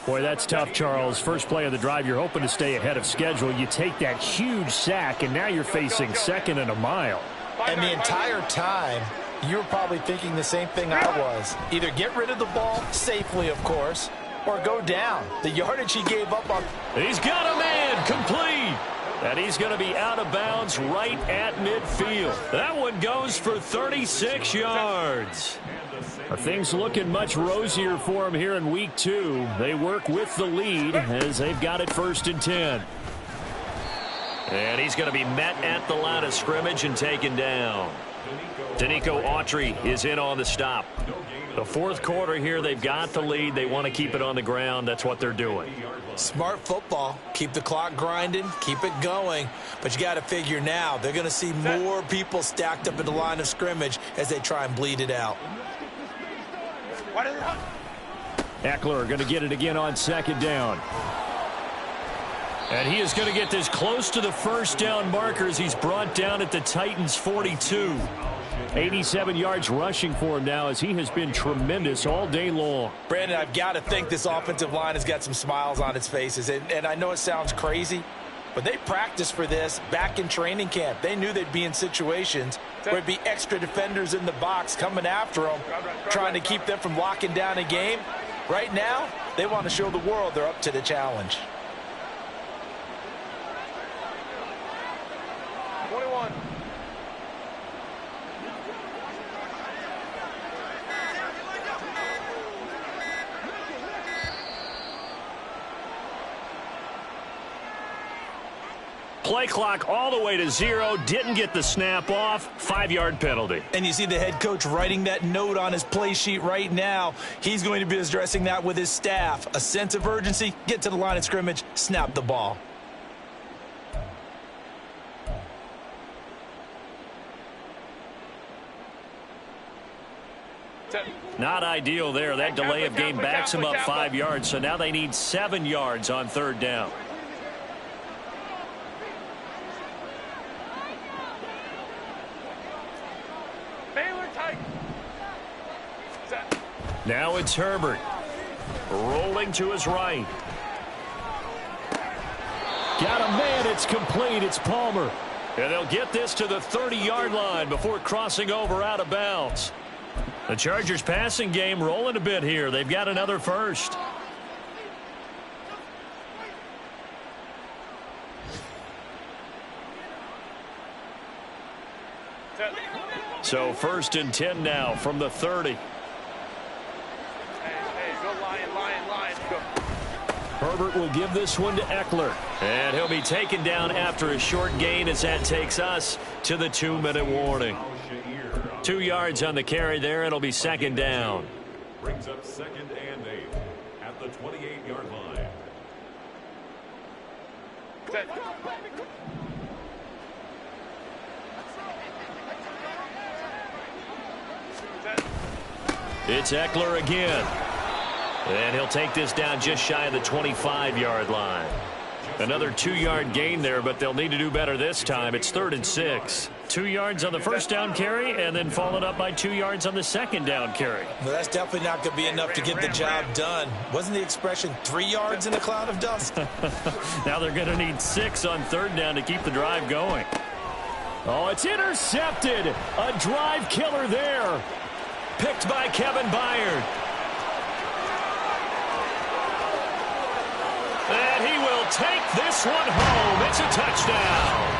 Speaker 3: Boy, that's tough, Charles. First play of the drive, you're hoping to stay ahead of schedule. You take that huge sack, and now you're facing 2nd and a mile.
Speaker 5: And the entire time, you're probably thinking the same thing I was. Either get rid of the ball safely, of course, or go down. The yardage he gave up on.
Speaker 3: He's got a man complete. And he's going to be out of bounds right at midfield. That one goes for 36 yards. Are things looking much rosier for him here in week 2? They work with the lead as they've got it 1st and 10. And he's going to be met at the line of scrimmage and taken down. Danico Autry is in on the stop. The fourth quarter here, they've got the lead. They want to keep it on the ground. That's what they're doing.
Speaker 5: Smart football. Keep the clock grinding. Keep it going. But you got to figure now, they're going to see more people stacked up at the line of scrimmage as they try and bleed it out.
Speaker 9: Eckler going to get it again on second down.
Speaker 3: And he is going to get this close to the first down markers. He's brought down at the Titans' 42.
Speaker 9: 87 yards rushing for him now as he has been tremendous all day long.
Speaker 5: Brandon, I've got to think this offensive line has got some smiles on its faces. And I know it sounds crazy, but they practiced for this back in training camp. They knew they'd be in situations where it'd be extra defenders in the box coming after them, trying to keep them from locking down a game. Right now, they want to show the world they're up to the challenge.
Speaker 6: 21.
Speaker 3: Play clock all the way to 0. Didn't get the snap off. 5-yard penalty.
Speaker 5: And you see the head coach writing that note on his play sheet right now. He's going to be addressing that with his staff. A sense of urgency, get to the line of scrimmage, snap the ball.
Speaker 3: Not ideal there. That delay of game backs him up 5 yards, so now they need 7 yards on third down. Now it's Herbert. Rolling to his right.
Speaker 9: Got a man. It's complete. It's Palmer.
Speaker 3: And they'll get this to the 30-yard line before crossing over out of bounds. The Chargers passing game rolling a bit here. They've got another first. So 1st and 10 now from the 30.
Speaker 9: Herbert will give this one to Eckler.
Speaker 3: And he'll be taken down after a short gain as that takes us to the 2-minute warning. 2 yards on the carry there. It'll be second down.
Speaker 8: Brings up 2nd and 8 at the 28-yard line.
Speaker 3: It's Eckler again. And he'll take this down just shy of the 25-yard line. Another 2-yard gain there, but they'll need to do better this time. It's 3rd and 6. 2 yards on the first down carry, and then followed up by 2 yards on the second down carry.
Speaker 5: Well, that's definitely not going to be enough to get the job done. Wasn't the expression 3 yards in a cloud of dust?
Speaker 3: Now they're going to need 6 on third down to keep the drive going.
Speaker 9: Oh, it's intercepted. A drive killer there.
Speaker 3: Picked by Kevin Byard. And he will take this one home. It's a touchdown.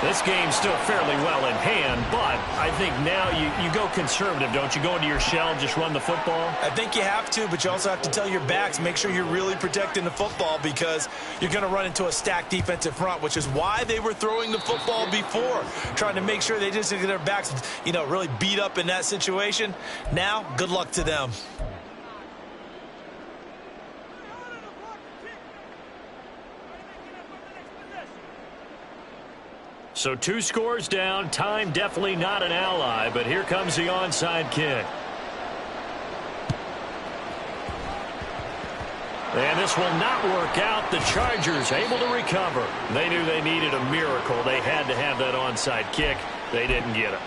Speaker 3: This game's still fairly well in hand, but I think now you go conservative, don't you? Go into your shell and just run the football?
Speaker 5: I think you have to, but you also have to tell your backs, make sure you're really protecting the football because you're going to run into a stacked defensive front, which is why they were throwing the football before, trying to make sure they just get their backs, really beat up in that situation. Now, good luck to them.
Speaker 3: So 2 scores down. Time definitely not an ally, but here comes the onside kick. And this will not work out. The Chargers able to recover. They knew they needed a miracle. They had to have that onside kick. They didn't get it.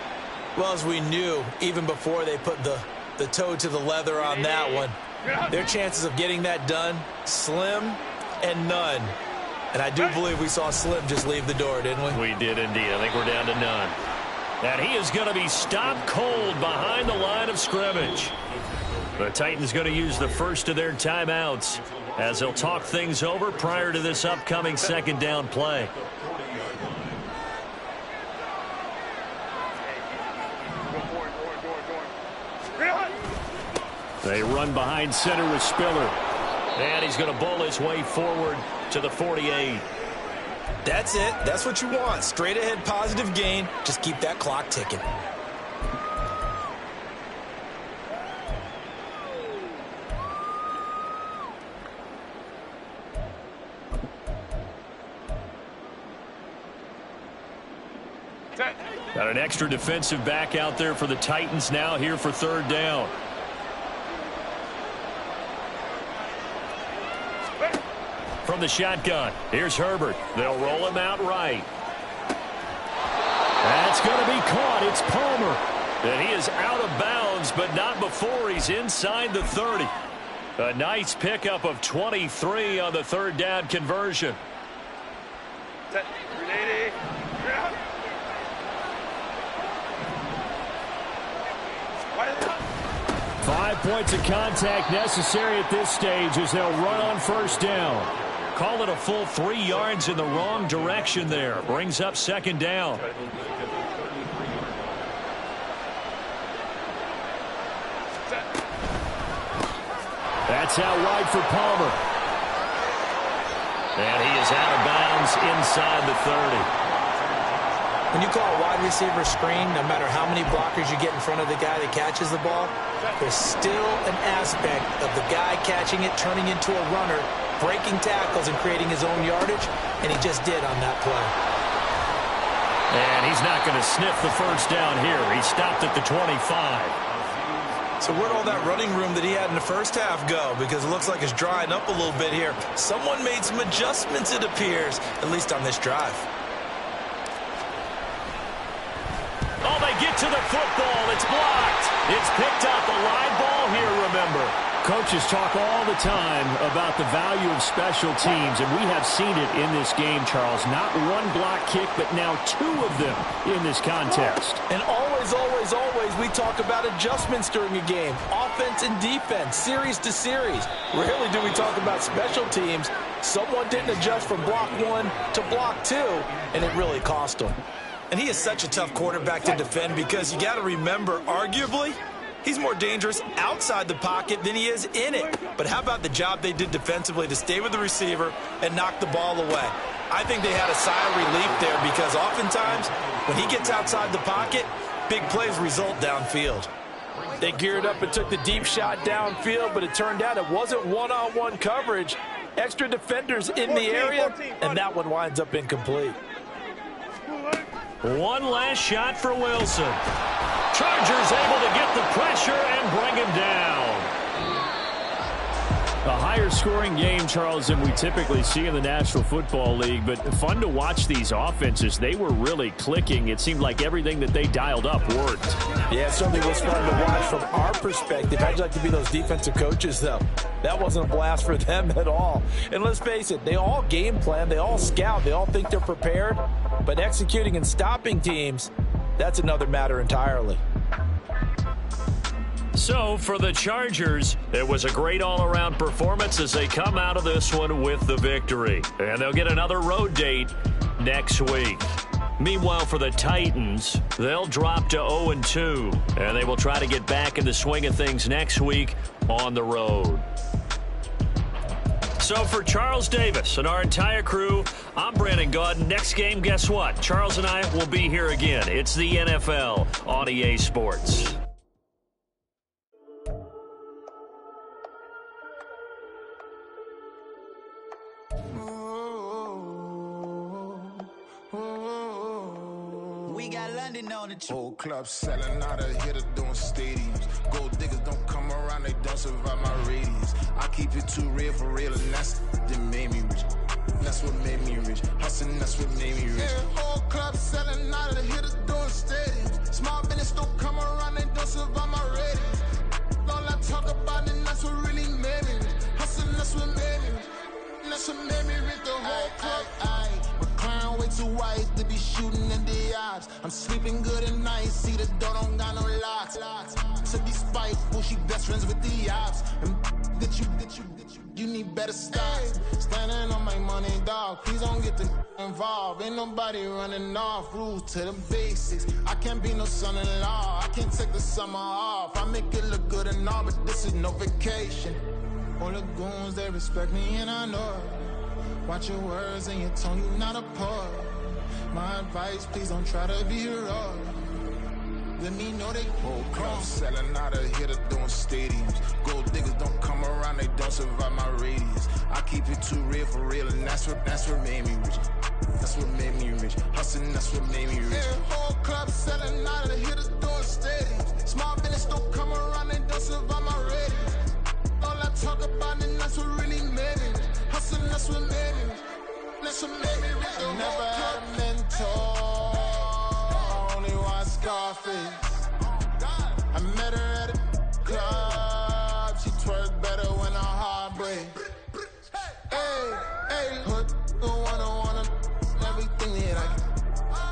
Speaker 5: Well, as we knew, even before they put the toe to the leather on that one, their chances of getting that done, slim and none. And I do believe we saw Slim just leave the door, didn't we?
Speaker 3: We did indeed. I think we're down to none. And he is going to be stopped cold behind the line of scrimmage. The Titans going to use the first of their timeouts as they'll talk things over prior to this upcoming second down play.
Speaker 9: They run behind center with Spiller.
Speaker 3: And he's going to bowl his way forward to the 48.
Speaker 5: That's it. That's what you want. Straight ahead positive gain. Just keep that clock ticking.
Speaker 3: Got an extra defensive back out there for the Titans now here for third down. From the shotgun, here's Herbert. They'll roll him out right. That's going to be caught. It's Palmer. And he is out of bounds, but not before he's inside the 30. A nice pickup of 23 on the third down conversion. 5 points of contact necessary at this stage as they'll run on first down. Call it a full 3 yards in the wrong direction there. Brings up second down. That's out wide for Palmer. And he is out of bounds inside the 30.
Speaker 4: When you call a wide receiver screen, no matter how many blockers you get in front of the guy that catches the ball, there's still an aspect of the guy catching it, turning into a runner, breaking tackles and creating his own yardage, and he just did on that play.
Speaker 3: And he's not going to sniff the first down here. He stopped at the 25.
Speaker 5: So where'd all that running room that he had in the first half go? Because it looks like it's drying up a little bit here. Someone made some adjustments, it appears, at least on this drive.
Speaker 3: Oh, they get to the football. It's blocked. It's picked up. A live ball here, remember. Coaches talk all the time about the value of special teams, and we have seen it in this game, Charles. Not one block kick, but now 2 of them in this contest.
Speaker 4: And always, we talk about adjustments during a game. Offense and defense, series to series. Rarely do we talk about special teams. Someone didn't adjust from block 1 to block 2, and it really cost them.
Speaker 5: And he is such a tough quarterback to defend because you got to remember, arguably, he's more dangerous outside the pocket than he is in it. But how about the job they did defensively to stay with the receiver and knock the ball away? I think they had a sigh of relief there because oftentimes when he gets outside the pocket, big plays result downfield.
Speaker 4: They geared up and took the deep shot downfield, but it turned out it wasn't one-on-one coverage. Extra defenders in the area, and that one winds up incomplete.
Speaker 3: One last shot for Wilson. Chargers able to get the pressure and bring him down. A higher scoring game, Charles, than we typically see in the National Football League, but fun to watch these offenses. They were really clicking. It seemed like everything that they dialed up worked.
Speaker 4: Yeah, it certainly was fun to watch from our perspective. How'd you like to be those defensive coaches, though? That wasn't a blast for them at all. And let's face it, they all game plan, they all scout, they all think they're prepared, but executing and stopping teams, that's another matter entirely.
Speaker 3: So, for the Chargers, it was a great all-around performance as they come out of this one with the victory. And they'll get another road date next week. Meanwhile, for the Titans, they'll drop to 0-2, and they will try to get back in the swing of things next week on the road. So for Charles Davis and our entire crew, I'm Brandon Gaudin. Next game, guess what? Charles and I will be here again. It's the NFL on EA Sports.
Speaker 10: We got London on the
Speaker 2: Whole club selling out of hitter doing stadiums. Gold diggers don't come around, they don't survive my radius. I keep it too real for real, and that's that made me rich. That's what made me rich. Hustling, that's what made me rich. Yeah, whole club selling out of hitters doing stadiums. Small business don't come around, they don't survive my radius. All I talk about, and that's what really made me rich. Hustling, that's what made me rich. That's what made me rich. The whole club. Recline way too white to be shooting in the eyes. I'm sleeping good at night, see the door don't got no locks. To be spiteful, she best friends with the ops. And you need better stop. Standing on my money, dog. Please don't get the involved. Ain't nobody running off. Rules to the basics. I can't be no son-in-law. I can't take the summer off. I make it look good and all, but this is no vacation. All the goons, they respect me and I know it.
Speaker 10: Watch your words and your tone, you not a poet. My advice, please don't try to be heroic. Let me know they whole club selling out of here to doing stadiums. Gold diggers don't come around, they don't survive my radius. I keep it too real for real, and that's what made me rich. That's what made me rich. Hustling, that's what made me rich. Yeah, whole club selling out of here to doing stadiums. Small business don't come around, they don't survive my radius. All I talk about, and that's what really made me rich. Hustling, that's what made me rich. That's what made me rich. I never had a mentor. Only watch Scarface. I met her at a club. She twerk better when her heart breaks. Hey, put the one everything that I get.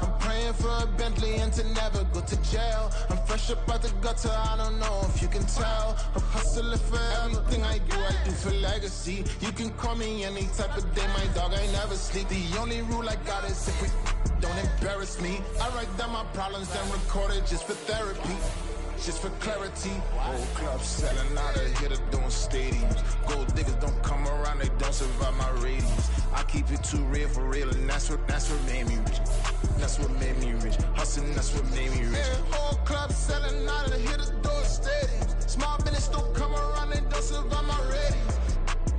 Speaker 10: I'm praying for a Bentley and to never go to jail. I'm fresh up out the gutter, I don't know if you can tell. I'm hustling for everything I do for legacy. You can call me any type of day, my dog, I never sleep. The only rule I got is if we don't embarrass me. I write down my problems, then record it just for therapy. Just for clarity. Whole club selling out of here to doing stadiums. Gold diggers don't come around, they don't survive my radius. I keep it too real for real, and that's what made me rich. That's what made me rich. Hustling, that's what made me rich. Yeah, whole club selling out of here to doing stadiums. Small business don't come around, they don't survive my radius.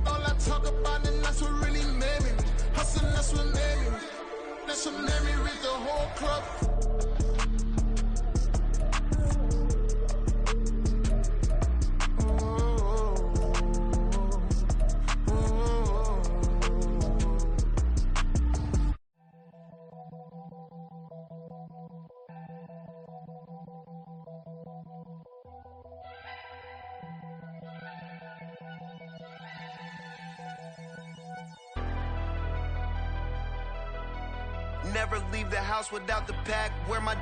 Speaker 10: All I talk about, and that's what really made me rich. Hustling, that's what made me rich. That's what made me rich. The whole club.
Speaker 11: Never leave the house without the pack. Where my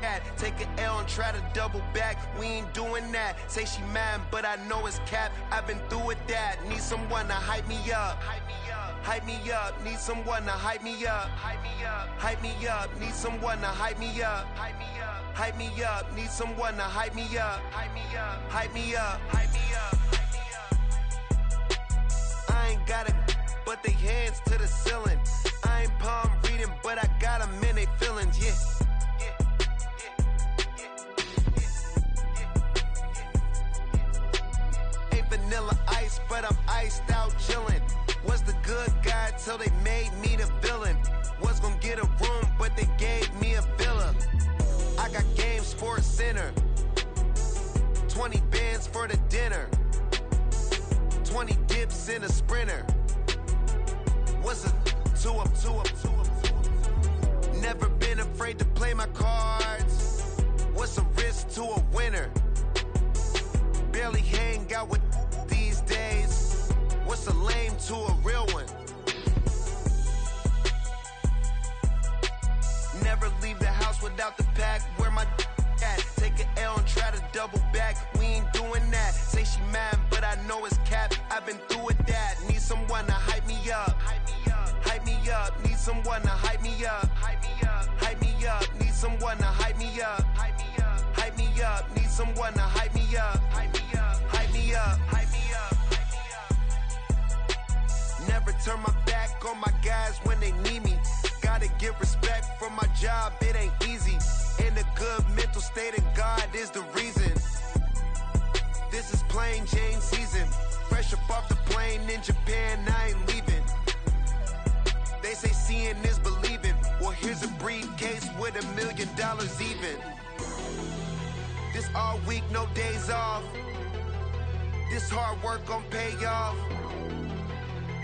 Speaker 11: at? Take an L and try to double back. We ain't doing that. Say she mad, but I know it's cap. I've been through with that. Need someone to hype me up. Hype me up. Need someone to hype me up. Hype me up. Need someone to hype me up. Hype me up. Need someone to hype me up. Hype me up. I ain't got it, but they hands to the ceiling. I ain't palm reading, but I got them in they feelings, yeah. Ain't vanilla ice, but I'm iced out chillin'. Was the good guy till they made me the villain. Was gonna get a room, but they gave me a villa. I got game Sports Center. 20 bands for the dinner. 20 dips in a Sprinter. What's a two up. Never been afraid to play my cards. What's a risk to a winner? Barely hang out with these days. What's a lame to a real one? Never leave the house without the pack. Where my at? Take an L and try to double back. We ain't doing that. Say she mad, but I know it's cap. I've been through with that. Need someone to hype me up. Hype me up. Need someone to hype me up. Hype me up. Need someone to hype me up. Hype me up. Need someone to hype me up. Hype me up. Never turn my back on my guys when they need me. Gotta give respect for my job, it ain't easy. In a good mental state and God is the reason. This is plain Jane season. Fresh up off the plane in Japan, I ain't leaving. They say seeing is believing. Well, here's a briefcase with $1 million even. This all week, no days off. This hard work gon' pay off.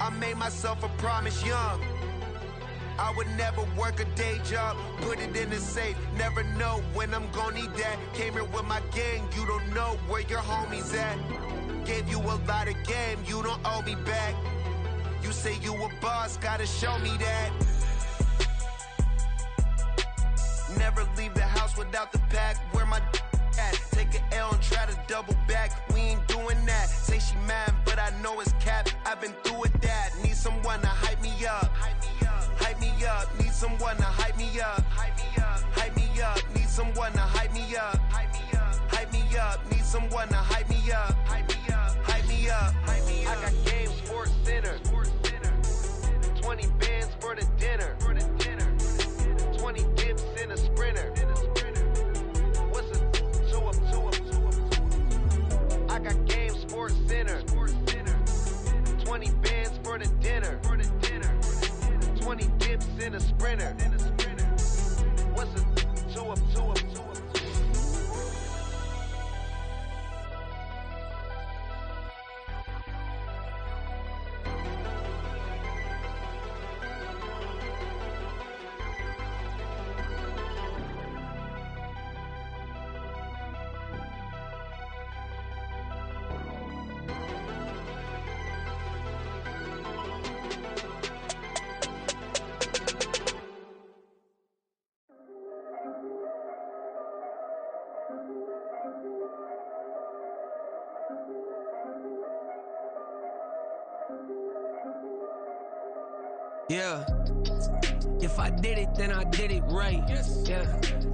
Speaker 11: I made myself a promise young. I would never work a day job, put it in the safe. Never know when I'm gon' need that. Came here with my gang, you don't know where your homies at. Gave you a lot of game, you don't owe me back. You say you a boss, gotta show me that. Never leave the house without the pack. Where my at? Take an L and try to double back. We ain't doing that. Say she mad, but I know it's cap. I've been through with that. Need someone to hype me up. Hype me up. Need someone to hype me up. Hype me up. Need someone to hype me up. Hype me up. Need someone to hype me up. Hype me up. I got game Sports Center. 20
Speaker 12: Yeah. If I did it, then I did it right. Yeah.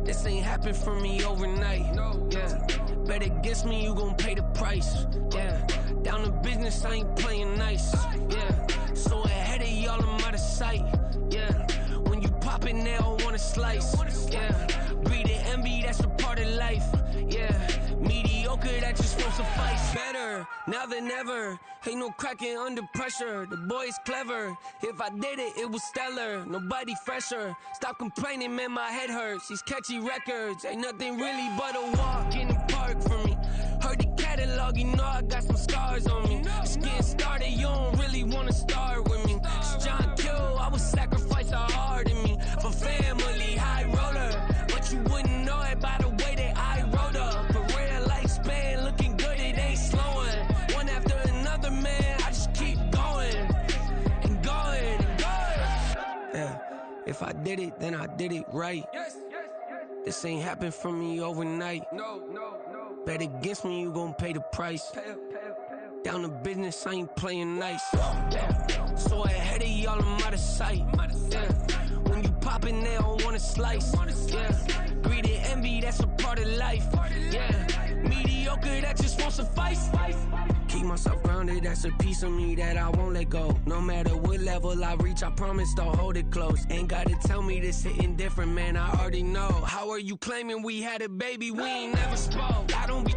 Speaker 12: This ain't happened for me overnight. Yeah. Bet against me, you gon' pay the price. Yeah. Down to business, I ain't playing nice. Yeah. So ahead of y'all, I'm out of sight. Yeah. When you pop it, they all wanna slice. Yeah. Greed and envy, that's a part of life. Yeah. Mediocre, that just won't suffice. Better now than ever. Ain't no cracking under pressure. The boy is clever. If I did it, it was stellar. Nobody fresher. Stop complaining, man, my head hurts. These catchy records ain't nothing really but a walk in the park for me. Heard the catalog, you know I got some scars on me. Just getting started, you don't really wanna start with me. It's John Q, I would sacrifice a heart in me for family, high roller. But you wouldn't know it by the way that I wrote up. Career lifespan looking good, it ain't slowing. One after another, man, I just keep going and going and going. Yeah, if I did it, then I did it right. This ain't happened for me overnight. Bet against me, you gon' pay the price. Down to business, I ain't playing nice. Yeah. So ahead of y'all, I'm out of sight. Yeah. When you poppin', they don't wanna slice. Yeah. Greed and envy, that's a part of life. Yeah. Mediocre, that just won't suffice. Keep myself grounded, that's a piece of me that I won't let go. No matter what level I reach, I promise to hold it close. Ain't gotta tell me this hitting different, man, I already know. How are you claiming we had a baby, we ain't never spoke? I don't be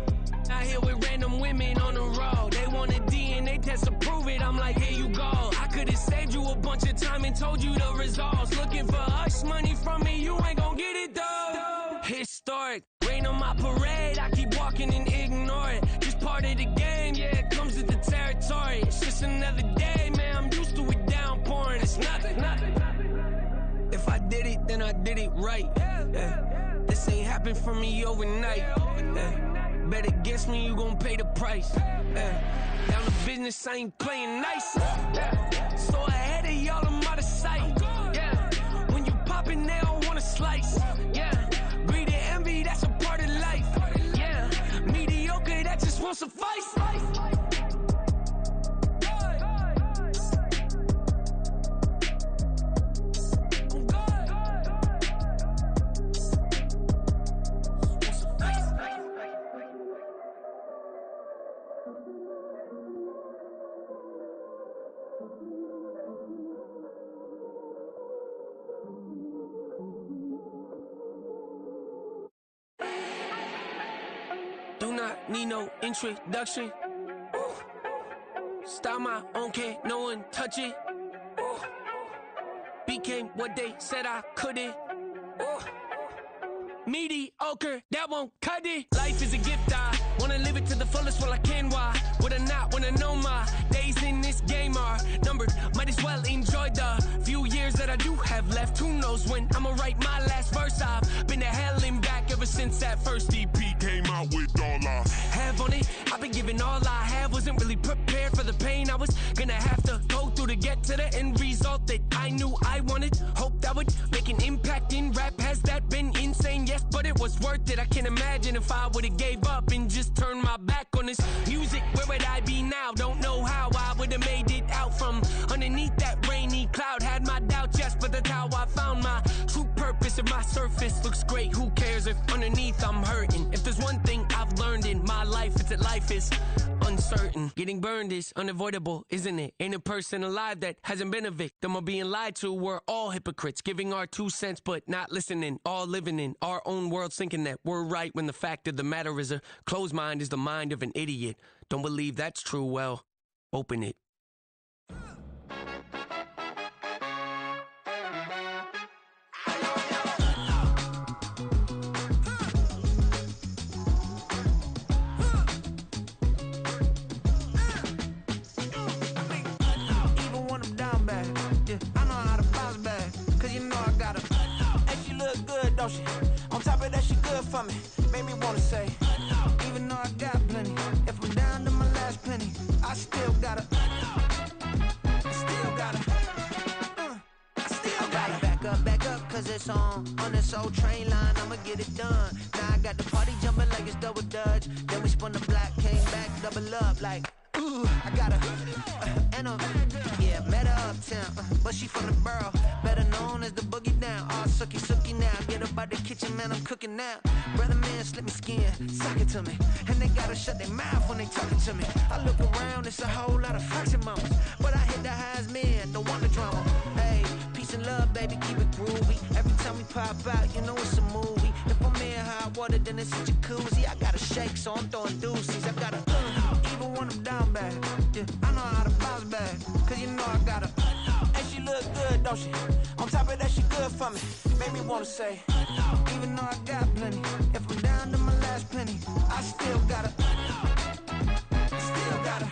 Speaker 12: out here with random women on the road. They want a DNA test to prove it, I'm like, here you go. I could've saved you a bunch of time and told you the results. Looking for hush money from me, you ain't gon' get it though. Historic, rain on my parade, I keep walking and ignore it. Just part of the game, yeah, it comes with the territory. It's just another day, man, I'm used to it downpouring. It's nothing. If I did it, then I did it right. Yeah. This ain't happened for me overnight. Yeah. Bet against me, you gon' pay the price. Yeah. Down to business, I ain't playing nice. Yeah. So ahead of y'all, I'm out of sight. Yeah. When you poppin', they don't wanna slice. Yeah. Greed and envy, that's a part of life. Yeah. Mediocre, that just won't suffice. Do not need no introduction. Style my own, can't no one touch it. Became what they said I couldn't. Mediocre, that won't cut it. Life is a gift, I wanna live it to the fullest while I can. Why would I not wanna know my days in this game are numbered? Might as well enjoy the few years that I do have left. Who knows when I'ma write my last verse? I've been to hell and back ever since that first EP came out with all I have on it. I've been giving all I have, wasn't really prepared for the pain I was gonna have to go through to get to the end result that I knew I wanted. Hope that would make an impact in rap. Has that been insane? Yes, but it was worth it. I can't imagine if I would've gave up and just turned my back on this music. Where would I be now? Don't know how I would've made it out from underneath that rainy cloud. Had my doubts, yes, but that's how I found my true purpose. If my surface looks great, who cares if underneath I'm hurting? If there's one thing I've learned in my life, it's that life is uncertain. Getting burned is unavoidable, isn't it? Ain't a person alive that hasn't been a victim of being lied to. We're all hypocrites, giving our 2 cents but not listening. All living in our own world, thinking that we're right when the fact of the matter is a closed mind is the mind of an idiot. Don't believe that's true? Well, open it.
Speaker 13: Don't she? On top of that, she good for me. Made me wanna say, even though I got plenty, if I'm down to my last penny, I still gotta back up, cause it's on this old train line, I'ma get it done. Now I got the party jumping like it's double dutch. Then we spun the block, came back, double up like I got her, and yeah, met her uptown, but she from the borough, better known as the boogie down. All sookie now, get up out the kitchen, man, I'm cooking now. Brother man, slip me skin, suck it to me, and they gotta shut their mouth when they talking to me. I look around, it's a whole lot of fraction mamas, but I hit the highs, man, don't want the drama. Hey, peace and love, baby, keep it groovy. Every time we pop out, you know it's a movie. If I'm in hot water, then it's a jacuzzi. I gotta shake, so I'm throwing deuces. I gotta even when I'm down bad. Yeah, I know how to bounce back, cause you know I gotta.
Speaker 12: And she look good, don't she? On top of that, she good for me. Made me wanna say,
Speaker 13: even though I got plenty, if I'm down to my last penny, I still gotta. Still gotta.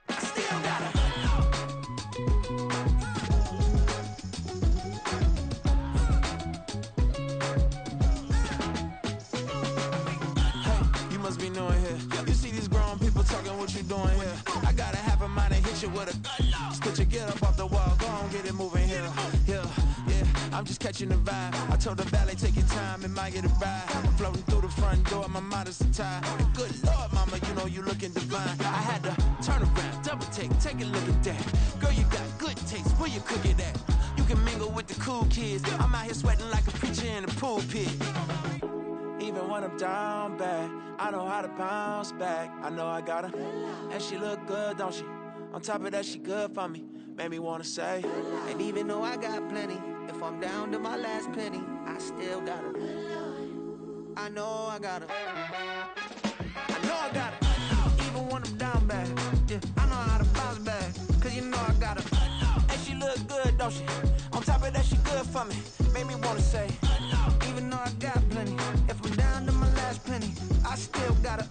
Speaker 13: I still gotta.
Speaker 12: hey, you must be new in here. You see these grown people talking, what you doing here? I got a half a mind to hit you with a split you, get up off the wall, go on, get it moving here. Yeah, I'm just catching the vibe. I told the valet, take your time, it might get a ride. I'm floating through the front door, my mind is tied. Good Lord, mama, you know you looking divine. I had to turn around, double take a look at that. Girl, you got good taste, where you cook it at? You can mingle with the cool kids. I'm out here sweating like a preacher in a pulpit. Even when I'm down bad, I know how to bounce back. I know I got her, and she look good, don't she? On top of that, she good for me. Made me wanna say,
Speaker 13: and even though I got plenty, if I'm down to my last penny, I still got her. I know I got her. I know I got her. Even when I'm down bad, yeah, I know how to bounce back, cause you know I got her.
Speaker 12: And she look good, don't she? On top of that, she good for me. Made me wanna say,
Speaker 13: even though I got plenty, if I'm down to my last penny, I still got her.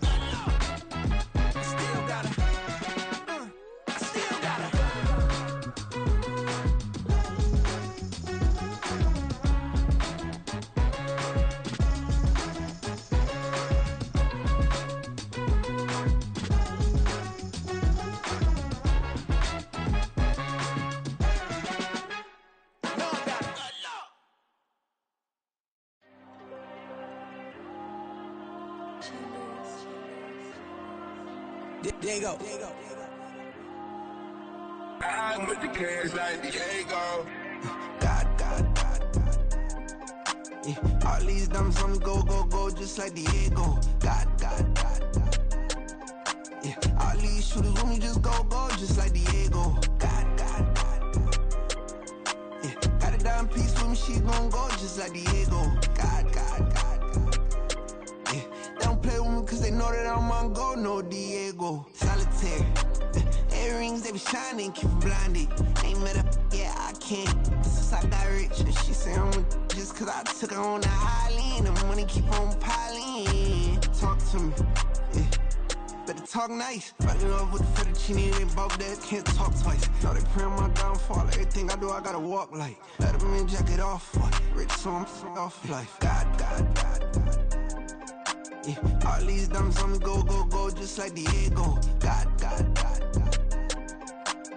Speaker 13: I still got her. I still got her.
Speaker 12: Diego.
Speaker 10: I'm with the cash like Diego.
Speaker 13: God. Yeah, all these diamonds on me go, just like Diego. God. Yeah, all these shooters with me just go, just like Diego. God. Yeah, got a dime piece with me, she gon' go just like Diego. God. Yeah, they don't play with me cause they know that I'm on go, no Diego. Solitaire. Earrings, they be shining, keep them blinded. Ain't met up, yeah, I can't. Since I got rich, and she say I'm with just cause I took her on the island. The money keep on piling. Talk to me, yeah. Better talk nice. Fucking up with the fettuccine, they both dead, can't talk twice. Know they praying my downfall, everything I do, I gotta walk like. Let them in, jacket off, what? Rich, so I'm off life. God. Yeah, all these diamonds on me go, just like Diego. God.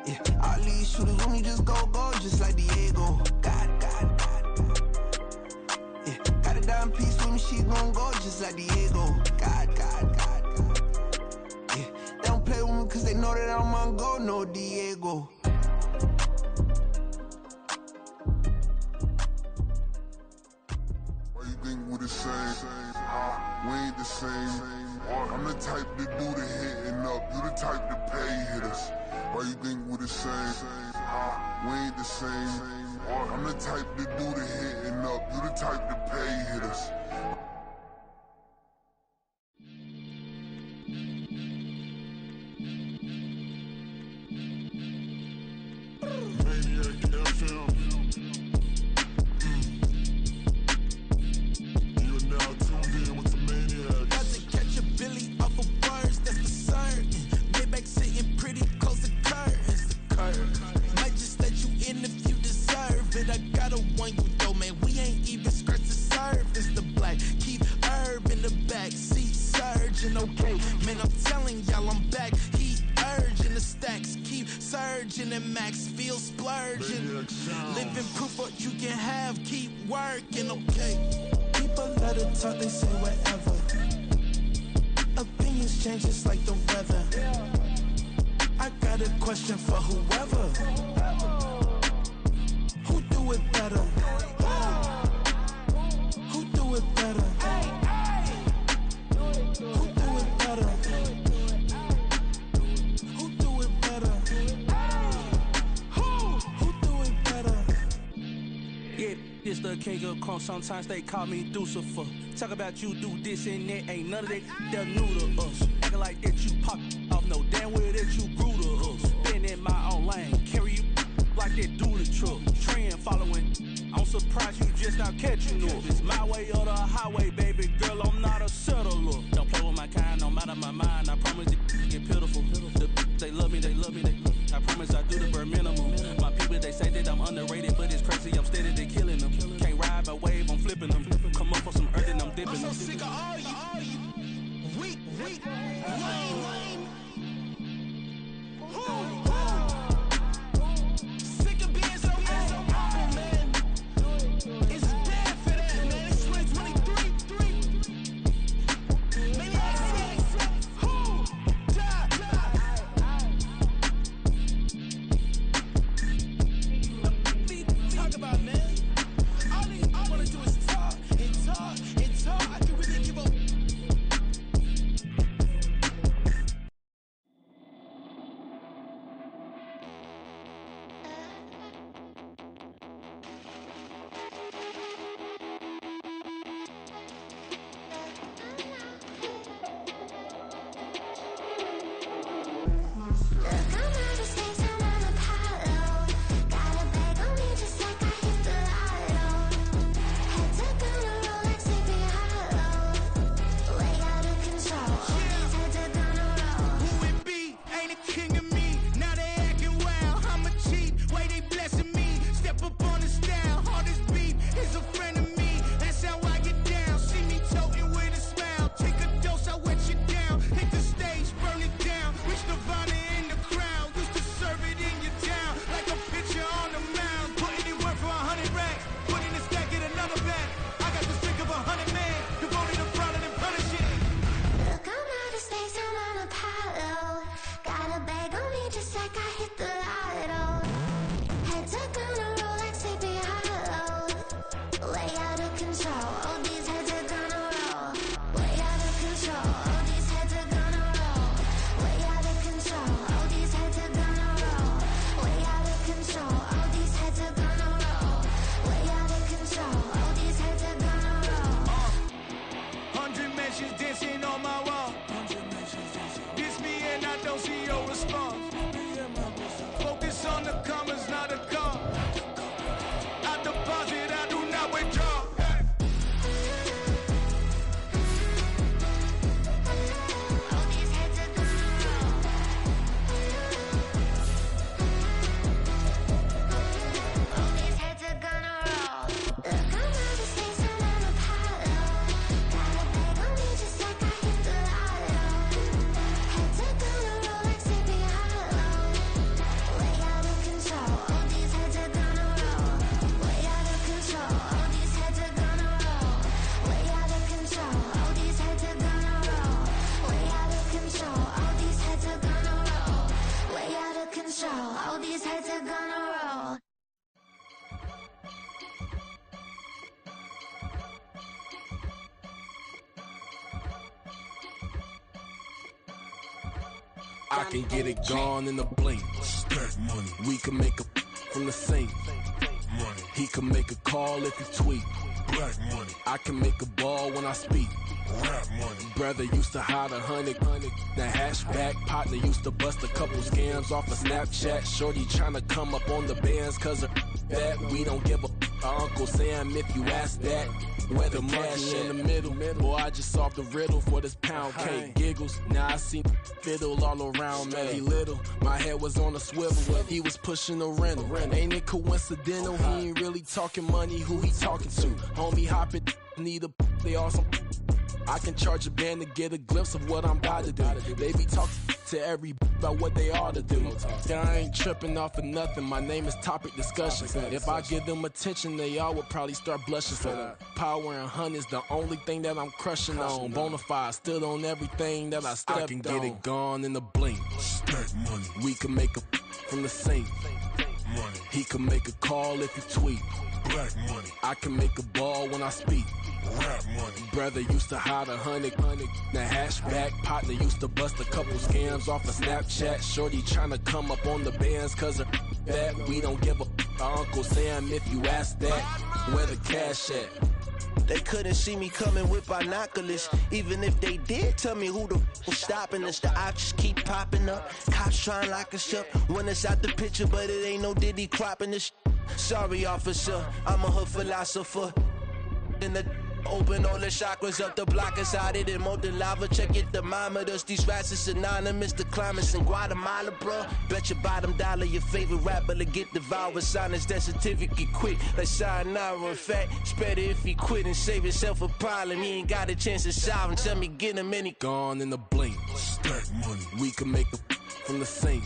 Speaker 13: Yeah, all these shooters with me just go, just like Diego. God. Yeah, got a dime piece with me, she gon' go just like Diego. God. Yeah, they don't play with me cause they know that I'm on go, no Diego.
Speaker 2: Why you think we the same? We ain't the same. I'm the type to do the hitting up, you the type to pay hitters. Why you think we the same? We ain't the same. I'm the type to do the hitting up, you the type to pay hitters.
Speaker 10: Things change just like the weather. I got a question for whoever. Who do it better? Who do it better? Who do it better? Who do it better? Who do it better?
Speaker 14: Yeah, this the king of crunk. Sometimes they call me Lucifer. Talk about you do this and that. Ain't none of that. They're new to us. Acting like that you pop off. No damn well that you grew to us. Been in my own lane. Carry you like that do the truck. Trend following. I'm surprised you just not catching up. It's my way or the highway, baby girl. I'm not a settler. Don't play with my kind. No matter my mind. I promise it get pitiful. They love me. They love me. I promise I do the bare minimum. My people, they say that I'm underrated, but it's crazy. I'm steady, they killing them. Can't ride my wave, I'm flipping them. Come up for some earth and I'm dipping them.
Speaker 10: I'm so sick of all you weak, lame. Sick of being so awful, man. It's bad for that, man. It's 2023. Maybe I say, who died? Talk about, man. All I wanna do is talk and talk and talk. I can really give up.
Speaker 15: I can get it gone in a blink. Stack money. We can make a from the sink. Money. He can make a call if he tweet. Black money. I can make a ball when I speak. Rap money. Brother used to hide 100. The hashback partner used to bust a couple scams off of Snapchat. Shorty tryna come up on the bands cause of that. We don't give a Uncle Sam if you ask that. Where the monkey in the middle. Boy, I just solved the riddle for this pound cake. Giggles, now I see fiddle all around me. He little, my head was on a swivel. He was pushing a rental. Ain't it coincidental? He ain't really talking money, who he talking to? Homie hopping, need a they awesome. I can charge a band to get a glimpse of what I'm about to do. They be talking to every about what they ought to do. Yeah, I ain't tripping off of nothing. My name is Topic Discussion. If I give them attention, they all would probably start blushing. So power and hunt is the only thing that I'm crushing on. Bonafide stood on everything that I stepped on. I can get it gone in a blink. Stack money. We can make a from the sink. Money. He can make a call if you tweet. Black money. I can make a ball when I speak. Rap money. Brother used to hide 100. The hashback partner used to bust a couple scams off of Snapchat. Shorty tryna come up on the bands cause of that. We don't give a Uncle Sam if you ask that. Where the cash at?
Speaker 16: They couldn't see me coming with binoculars. Even if they did, tell me who the was stopping us. The options keep popping up. Cops trying to lock us up. When it's out the picture, but it ain't no Diddy cropping this. Sorry, officer, I'm a hood philosopher. In the open all the chakras up the block inside it and molten lava. Check your thermometers. These rats is synonymous to climates in Guatemala, bro. Bet your bottom dollar your favorite rapper to get devoured. Sign his death certificate quick. Like sayonara. In fact, it's better if he quit and save himself a problem. He ain't got a chance to solve him. Tell me get him any
Speaker 15: gone in the blink. Stack money. We can make a from the sink.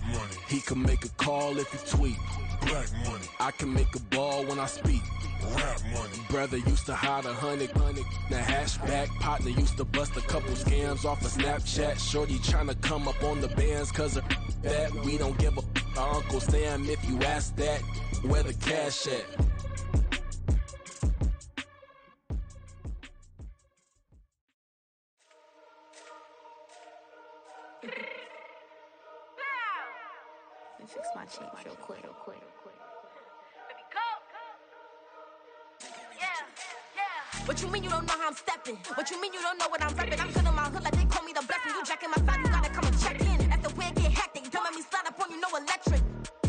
Speaker 15: Money. He can make a call if you tweet. Black money. I can make a ball when I speak. Rap money. Brother used to hide 100. The hashback partner used to bust a couple scams off of Snapchat. Shorty tryna come up on the bands cause of that. We don't give a Uncle Sam if you ask that. Where the cash at?
Speaker 17: Fix my cheek real quick. What you mean you don't know how I'm stepping? What you mean you don't know what I'm repping? I'm good on my hood like they call me the blessing. You jacking my side, you gotta come and check in. That's the way it get hectic. Don't let me slide up on you, no electric.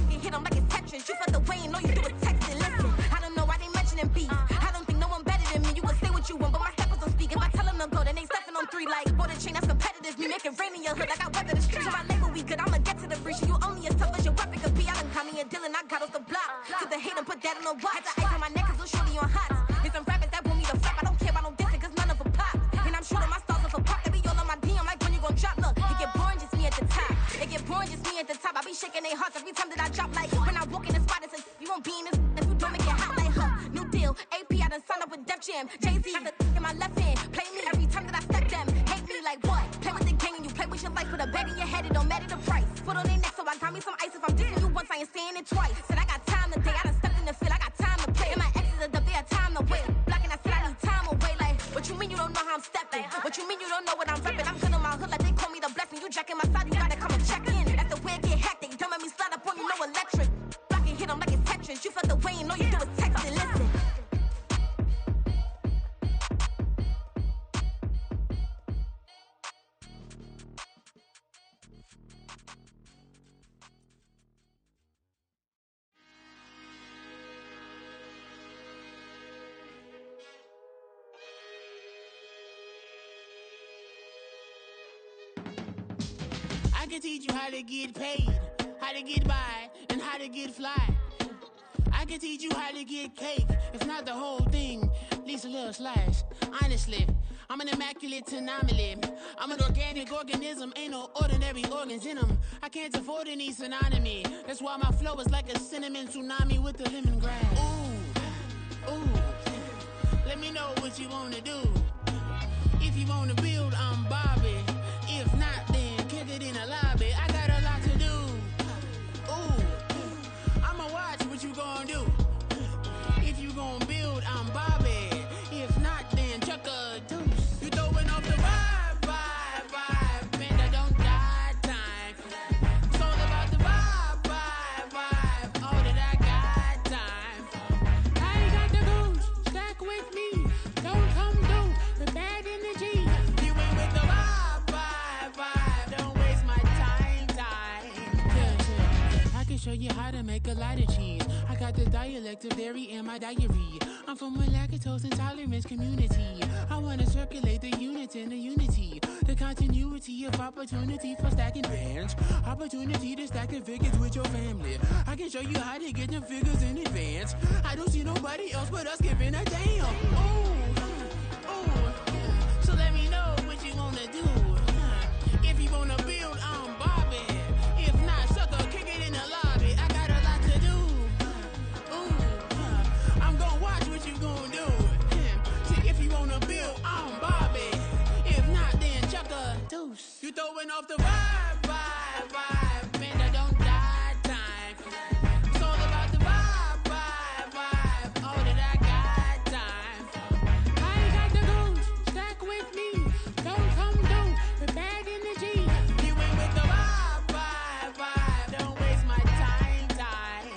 Speaker 17: You hit them like it's Tetris. You felt the way and all you do is text and listen. I don't know why they mentioning beef. I don't think no one better than me. You can say what you want, but my steppers don't speak. If I tell them to go, then they stepping on 3 like border chain. That's competitive. Me make it rain in your hood like I weather the streets. So my label we good. I'ma get to the breach. You only as tough as your weapon could be. I done call me a Dylan. I got off the block. To the hate and put that on the watch. The ice on my neck is little shorty on hot. There's some rappers that want me to flap. I don't care about no dissing cause none of them pop. And I'm shooting my stars off a pop. They be all on my DM like when you gon' drop. Look, it get boring just me at the top. It get boring just me at the top. I be shaking their hearts every time that I drop. Like when I walk in the spot, it's you won't be in this. If you don't make it hot like new deal. AP, I done signed up with Def Jam. Jay-Z got the in my left hand. Play me every time that I step them. Hate me like what? Play with the gang and you play with your life. Put a bag in your head, it don't matter the price. Put on their neck, so I got me some ice. If I'm dissing you once, I ain't saying it twice. Said I got time today. I done stepped in the field. I got time to play. And my exes are up there, time to wait. Blocking, I said I need time away. Like, what you mean you don't know how I'm stepping? What you mean you don't know what I'm repping? I'm good on my hood like they call me the blessing. You jacking my side, you gotta come and check in. That's the way it get hectic. Don't let me slide up on you, no electric. Blocking, hit them like it's Tetris. You felt the way and all you do is text and listen.
Speaker 18: I can teach you how to get paid, how to get by, and how to get fly. I can teach you how to get cake, if not the whole thing, at least a little slice. Honestly, I'm an immaculate anomaly. I'm an organic organism, ain't no ordinary organs in them. I can't afford any synonymy. That's why my flow is like a cinnamon tsunami with the lemongrass. Ooh, ooh, let me know what you wanna do. If you wanna build, I'm Bobby. If not, then kick it in the lobby. I got a lot to do. Ooh, I'ma watch what you gon' do. If you gon' build, I'm Bobby. If not, then chuck a deuce. You throwing off the vibe. Man, I don't die time. It's all about the vibe. All that I got time. I ain't got the goose. Stack with me. Don't come through with bad energy. You ain't with the vibe. Don't waste my time. Yeah. I can show you how to make a lot of cheese. I got the dialect of dairy in my diary. I'm from a lactose intolerance community. I wanna circulate the units in the unity. The continuity of opportunity for stacking bands. Opportunity to stack the figures with your family. I can show you how to get the figures in advance. I don't see nobody else but us giving a damn. Ooh, throwing off the vibe, vibe, vibe. Man, that don't die time. It's all about the vibe, vibe, vibe. All that I got time. I ain't got the goons, stack with me. Don't come through with bad energy. You ain't with the vibe, vibe, vibe. Don't waste my time, time.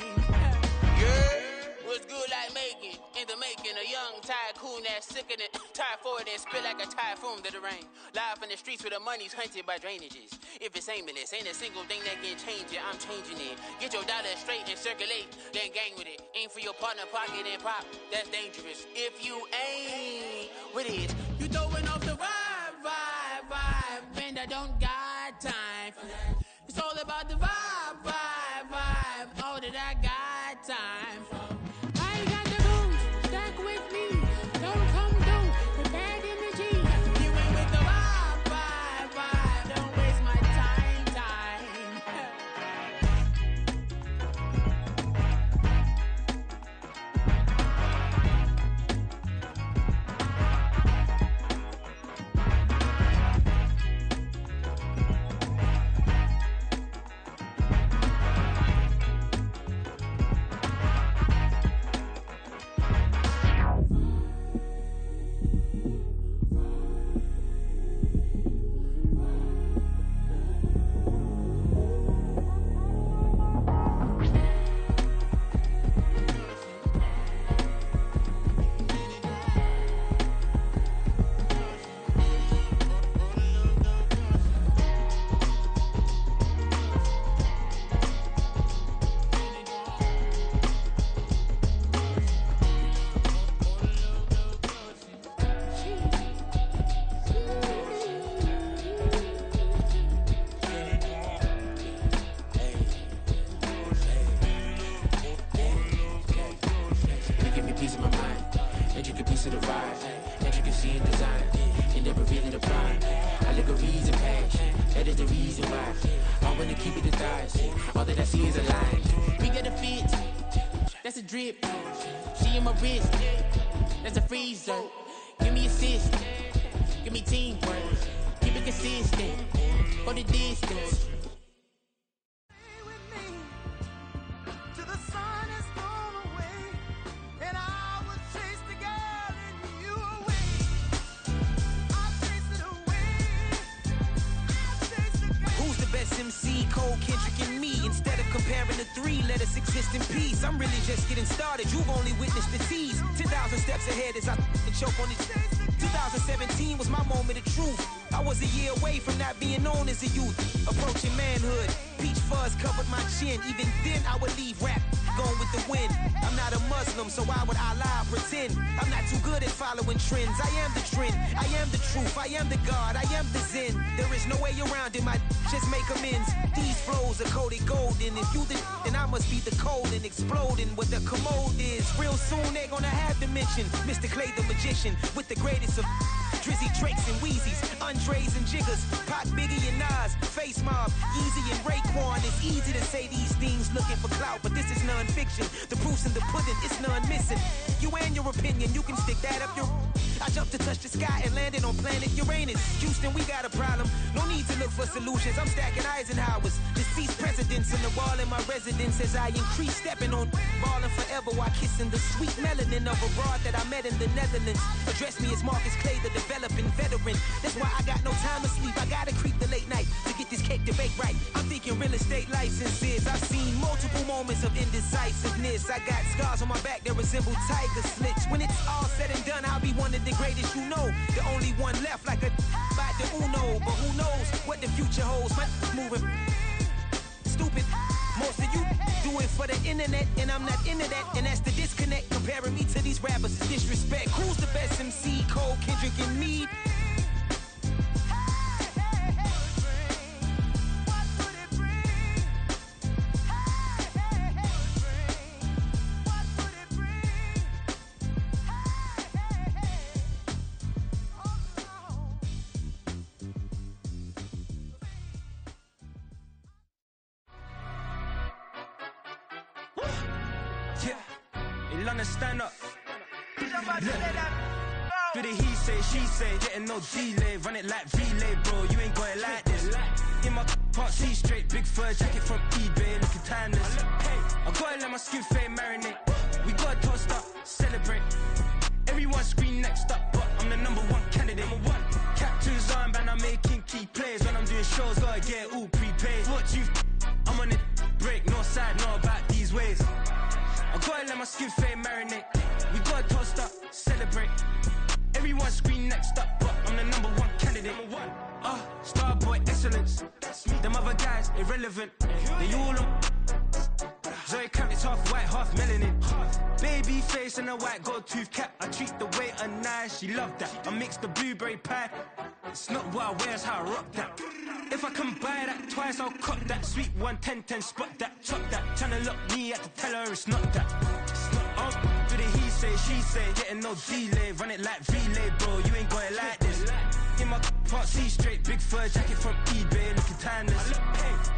Speaker 18: Yeah, what's good like making? In the making, a young tycoon that's sickening. Tire forward and spit like a typhoon to the rain. Live in the streets where the money's hunted by drainages. If it's aimless, ain't a single thing that can change it. I'm changing it. Get your dollar straight and circulate, then gang with it. Aim for your partner, pocket and pop. That's dangerous. If you ain't with it, you throwing off the vibe, vibe, vibe. Man, I don't got time for that. It's all about the vibe, vibe, vibe. All that I got time for. I ain't got the booze, stack with me. Don't come through with bad energy. You ain't with the vibe, vibe, vibe. Don't waste my time, time. Drip, she in my wrist, that's a freezer. Give me assist, give me teamwork, keep it consistent, for the distance.
Speaker 19: MC, Cole, Kendrick, and me. Instead of comparing the three, let us exist in peace. I'm really just getting started. You've only witnessed the tease. 10,000 steps ahead as I choke on these. 2017 was my moment of truth. I was a year away from not being known as a youth. Approaching manhood. Peach fuzz covered my chin. Even then, I would leave rap going with the wind. I'm not a Muslim, so why would Allah pretend? I'm not too good at following trends. I am the trend. I am the truth. I am the God. I am the Zen. There is no way around it. My just make amends. These flows are coated golden. If you then I must be the cold and exploding what the commode is. Real soon they're gonna have to mention Mr. Clay the magician with the greatest of Drizzy, Drakes, and Wheezies, Andres and Jiggers, Pac, Biggie, and Nas, Face Mob, Easy and Raekwon. It's easy to say these things looking for clout, but this is non-fiction. The proof's in the pudding, it's none missing. You and your opinion, you can stick that up your... I jumped to touch the sky and landed on planet Uranus. Houston, we got a problem. No need to look for solutions. I'm stacking Eisenhower's. Deceased presidents in the wall in my residence as I increase stepping on balling forever while kissing the sweet melanin of a broad that I met in the Netherlands. Address me as Marcus Clay, the developing veteran. That's why I got no time to sleep. I gotta creep the late night to get this cake debate right. I'm thinking real estate licenses. I've seen multiple moments of indecisiveness. I got scars on my back that resemble tiger slits. When it's all said and done, I'll be one of the greatest you know. The only one left like a by the Uno. But who knows what the future holds. My moving stupid. Most of you do it for the internet, and I'm not into that. And that's the disconnect. Comparing me to these rappers is disrespect. Who's the best MC? Cole, Kendrick, and me?
Speaker 20: Yeah, in London, stand up. Look,
Speaker 14: Do the he say, she say, getting no delay. Run it like relay, bro, you ain't got it like this. In my part C straight, big fur jacket from eBay, looking timeless. I gotta let my skin fade marinate. We gotta toast up, celebrate. Everyone scream next up, but I'm the #1 candidate. Captain's armband, I'm making key plays. When I'm doing shows, gotta get it all prepaid. What you I'm on it, break, no side, know about these ways. I gotta let my skin fade marinate. We gotta toast up, celebrate. Everyone scream next up, but I'm the #1 candidate. Starboy excellence. Them other guys irrelevant. They all on. Zoe Kravitz half white, half melanin. Baby face and a white gold tooth cap. I treat the waiter nice, she love that. I mix the blueberry pie. It's not what I wear, it's how I rock that. If I can buy that twice, I'll cut that. Sweet 110, spot that, chop that. Tryna lock me at the teller, it's not that. Do the he say, she say, getting no delay. Run it like relay, bro, you ain't got it like this. In my part C straight, big fur jacket from eBay, looking timeless.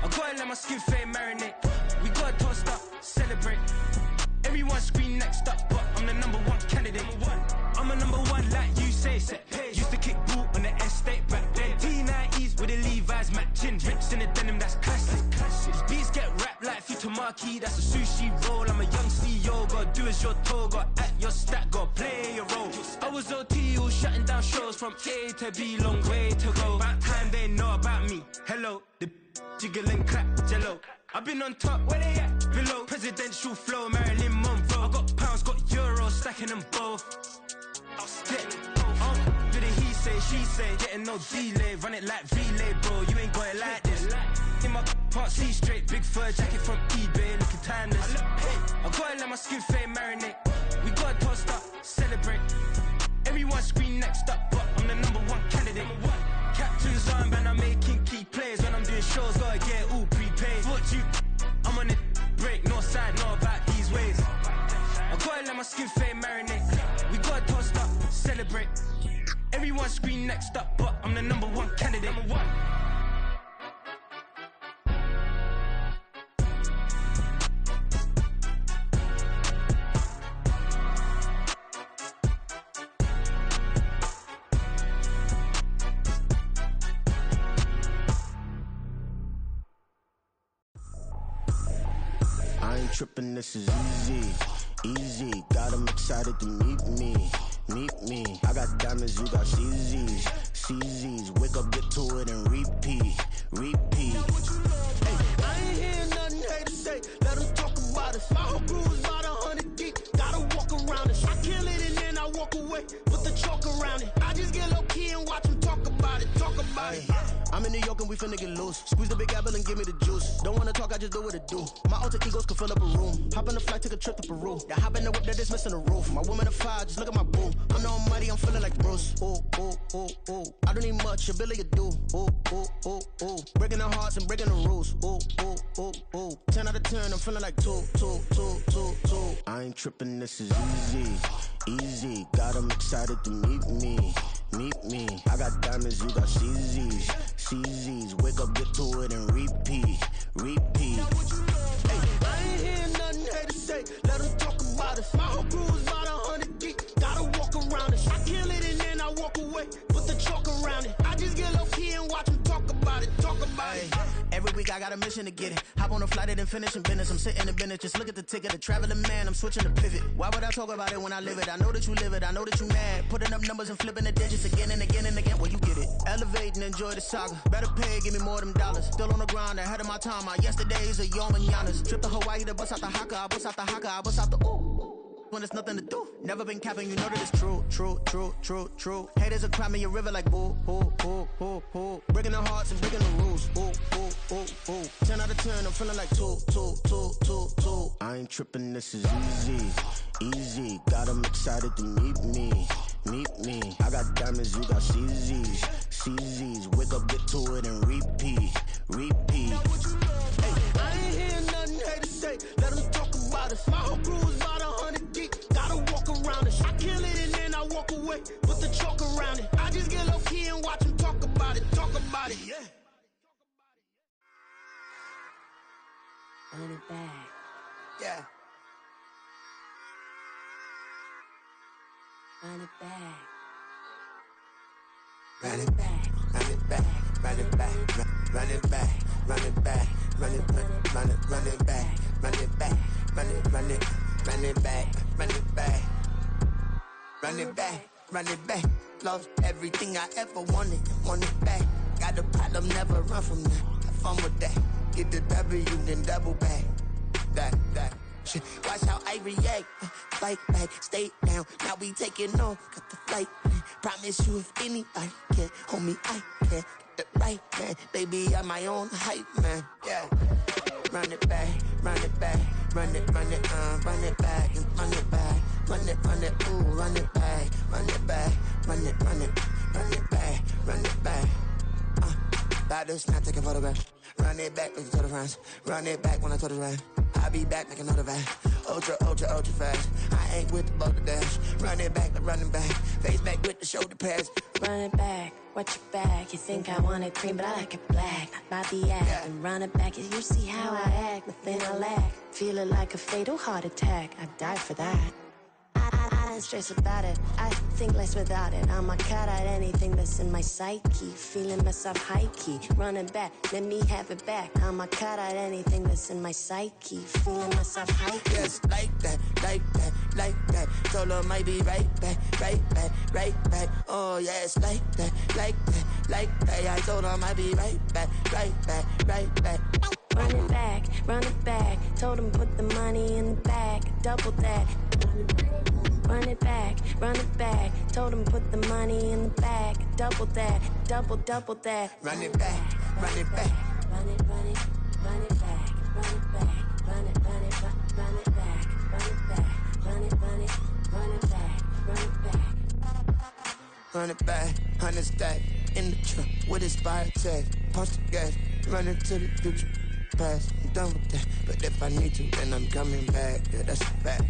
Speaker 14: I gotta let my skin fade marinate. We gotta toast up, celebrate. Everyone scream next up, but I'm the #1 candidate. I'm a #1 like you say, set page. Used to kick ball on the estate back then. T90s with the Levi's matching. Rips in the denim, that's classic. Beats get wrapped like Futamaki, that's a sushi roll. I'm a young CEO, gotta do as you're told. Gotta act your stat, gotta play your role. I was OT, all shutting down shows from A to B, long way to go. About time they know about me. Hello, the jiggle and clap, jello. I've been on top, where they at? Below, presidential flow, Marilyn Monroe. I got pounds, got euros, stacking them both. Do the he say, she say, getting no delay. Run it like relay, bro, you ain't got it like this. In my part C straight, big fur jacket from eBay, looking timeless. I gotta let my skin fade marinate. We gotta toast up, celebrate. Everyone scream next up, but I'm the #1 candidate. Captain's armband, I'm making key plays. When I'm doing shows, gotta get it all prepaid. What you I'm on it, break, no side, know about these ways. I gotta let my skin fade marinate. We gotta toast up, celebrate. Everyone scream next up, but I'm the #1 candidate.
Speaker 20: I ain't tripping, this is easy, easy. Got them excited to meet me, meet me. I got diamonds, you got CZs, CZs. Wake up, get to it and repeat, repeat.
Speaker 16: Hey, I ain't hearing nothing haters say. Let them talk about us. My whole crew is about 100 deep. Gotta walk around us. I kill it and then I walk away. Put the chalk around it. I just get low key and watch them talk about it. Talk about it.
Speaker 20: I'm in New York and we finna get loose. Squeeze the big apple and give me the juice. Don't wanna talk, I just do what it do. My alter egos can fill up a room. Hop on the flight, take a trip to Peru. That hop in the whip that is missing the roof. My woman a fire, just look at my boo. I'm the almighty, I'm feeling like Bruce. Ooh, ooh, ooh, ooh. I don't need much, ability to do. Ooh, ooh, ooh, ooh. Breaking the hearts and breaking the rules. Ooh, ooh, ooh, ooh. 10 out of 10, I'm feeling like 2, 2, 2, 2, 2. I ain't tripping, this is easy, easy. Got them excited to meet me, meet me. I got diamonds, you got CZs, CZs. Wake up, get to it and repeat, repeat.
Speaker 16: Hey, I ain't hearing nothing haters say. Let them talk about us. My whole crew is about 100 deep. Gotta walk around us. I kill it and then I walk away. Put the chalk around it. I just get low key and watch them talk about it. Talk about it.
Speaker 20: Every week I got a mission to get it. Hop on a flight and finish in business. I'm sitting in business, just look at the ticket. A traveling man, I'm switching to pivot. Why would I talk about it when I live it? I know that you live it, I know that you mad. Putting up numbers and flipping the digits again and again and again. Well, you get it. Elevate and enjoy the saga. Better pay, give me more of them dollars. Still on the grind, ahead of my time. My yesterdays are your mananas. Trip to Hawaii to bust out the haka. I bust out the haka, I bust out the ooh. When there's nothing to do. Never been capping, you know that it's true, true, true, true, true. Haters are climbing your river like boo, boo, boo, boo, boo. Breaking the hearts and breaking the rules. Ooh, ooh, ooh, ooh. 10 out of 10, I'm feeling like 2, 2, 2, 2, 2. I ain't tripping, this is easy, easy. Got them excited to meet me, meet me. I got diamonds, you got CZs, CZs. Wake up, get to it and repeat, repeat.
Speaker 16: Hey, I ain't hearing nothing haters say. Let them talk about us. My whole crew is about 100 deep. Gotta walk around us. I kill it and then I walk away. Put the chalk around it. I just get low key and watch them talk about it. Talk about it, yeah.
Speaker 21: Run it back.
Speaker 16: Yeah.
Speaker 21: Run it back.
Speaker 10: run it back, run it back, run it back, run it back, run it back, run it back, run it back, run it back, run it back, run it back, run it back, run it back. Lost everything I ever wanted, want it back. Got a problem, never run from that. Have fun with that. Get the W, then double back. That. Shit. Watch how I react. Fight back, stay down. Now we taking off. Got the flight. Promise you, if anybody can, homie, I can. Get the right man. Baby, I'm my own hype man. Yeah. Run it back, run it back, run it back, and run it back, run it, ooh, run it back, run it back, run it back, run it back. Battles, not taking photograph. Run it back, like you told the friends. Run it back when I told the right. I'll be back like another van. Ultra fast. I ain't with the boulder dash. Run it back, like running back. Face back with the shoulder pads.
Speaker 21: Run it back, watch your back. You think I want it cream, but I like it black. Not the act, yeah. And run it back. You see how I act, nothing I lack. Feel it like a fatal heart attack. I'd die for that. I don't stress about it. I think less without it. I'ma cut out anything that's in my psyche. Feeling myself high key. Running back, let me have it back. I'ma cut out anything that's in my psyche. Feeling myself high key.
Speaker 10: Yes, like that, like that, like that. Told her might be right back, right back, right back. Oh yes, like that, like that, like that. I told her might be right back, right back, right back.
Speaker 21: Run it back, run it back. Told him put the money in the bag. Double that. Run it back, run it back. Told him put the money in the bag. Double that, double that.
Speaker 10: Run it back, run it back.
Speaker 21: Run it back, run it back. Run it back, run it back. Run it back, run it back.
Speaker 10: Run it back, 100 stack. In the truck with his fire tag. Punch the gas, running to the future. Past, I'm done with that. But if I need to, then I'm coming back. Yeah, that's a fact.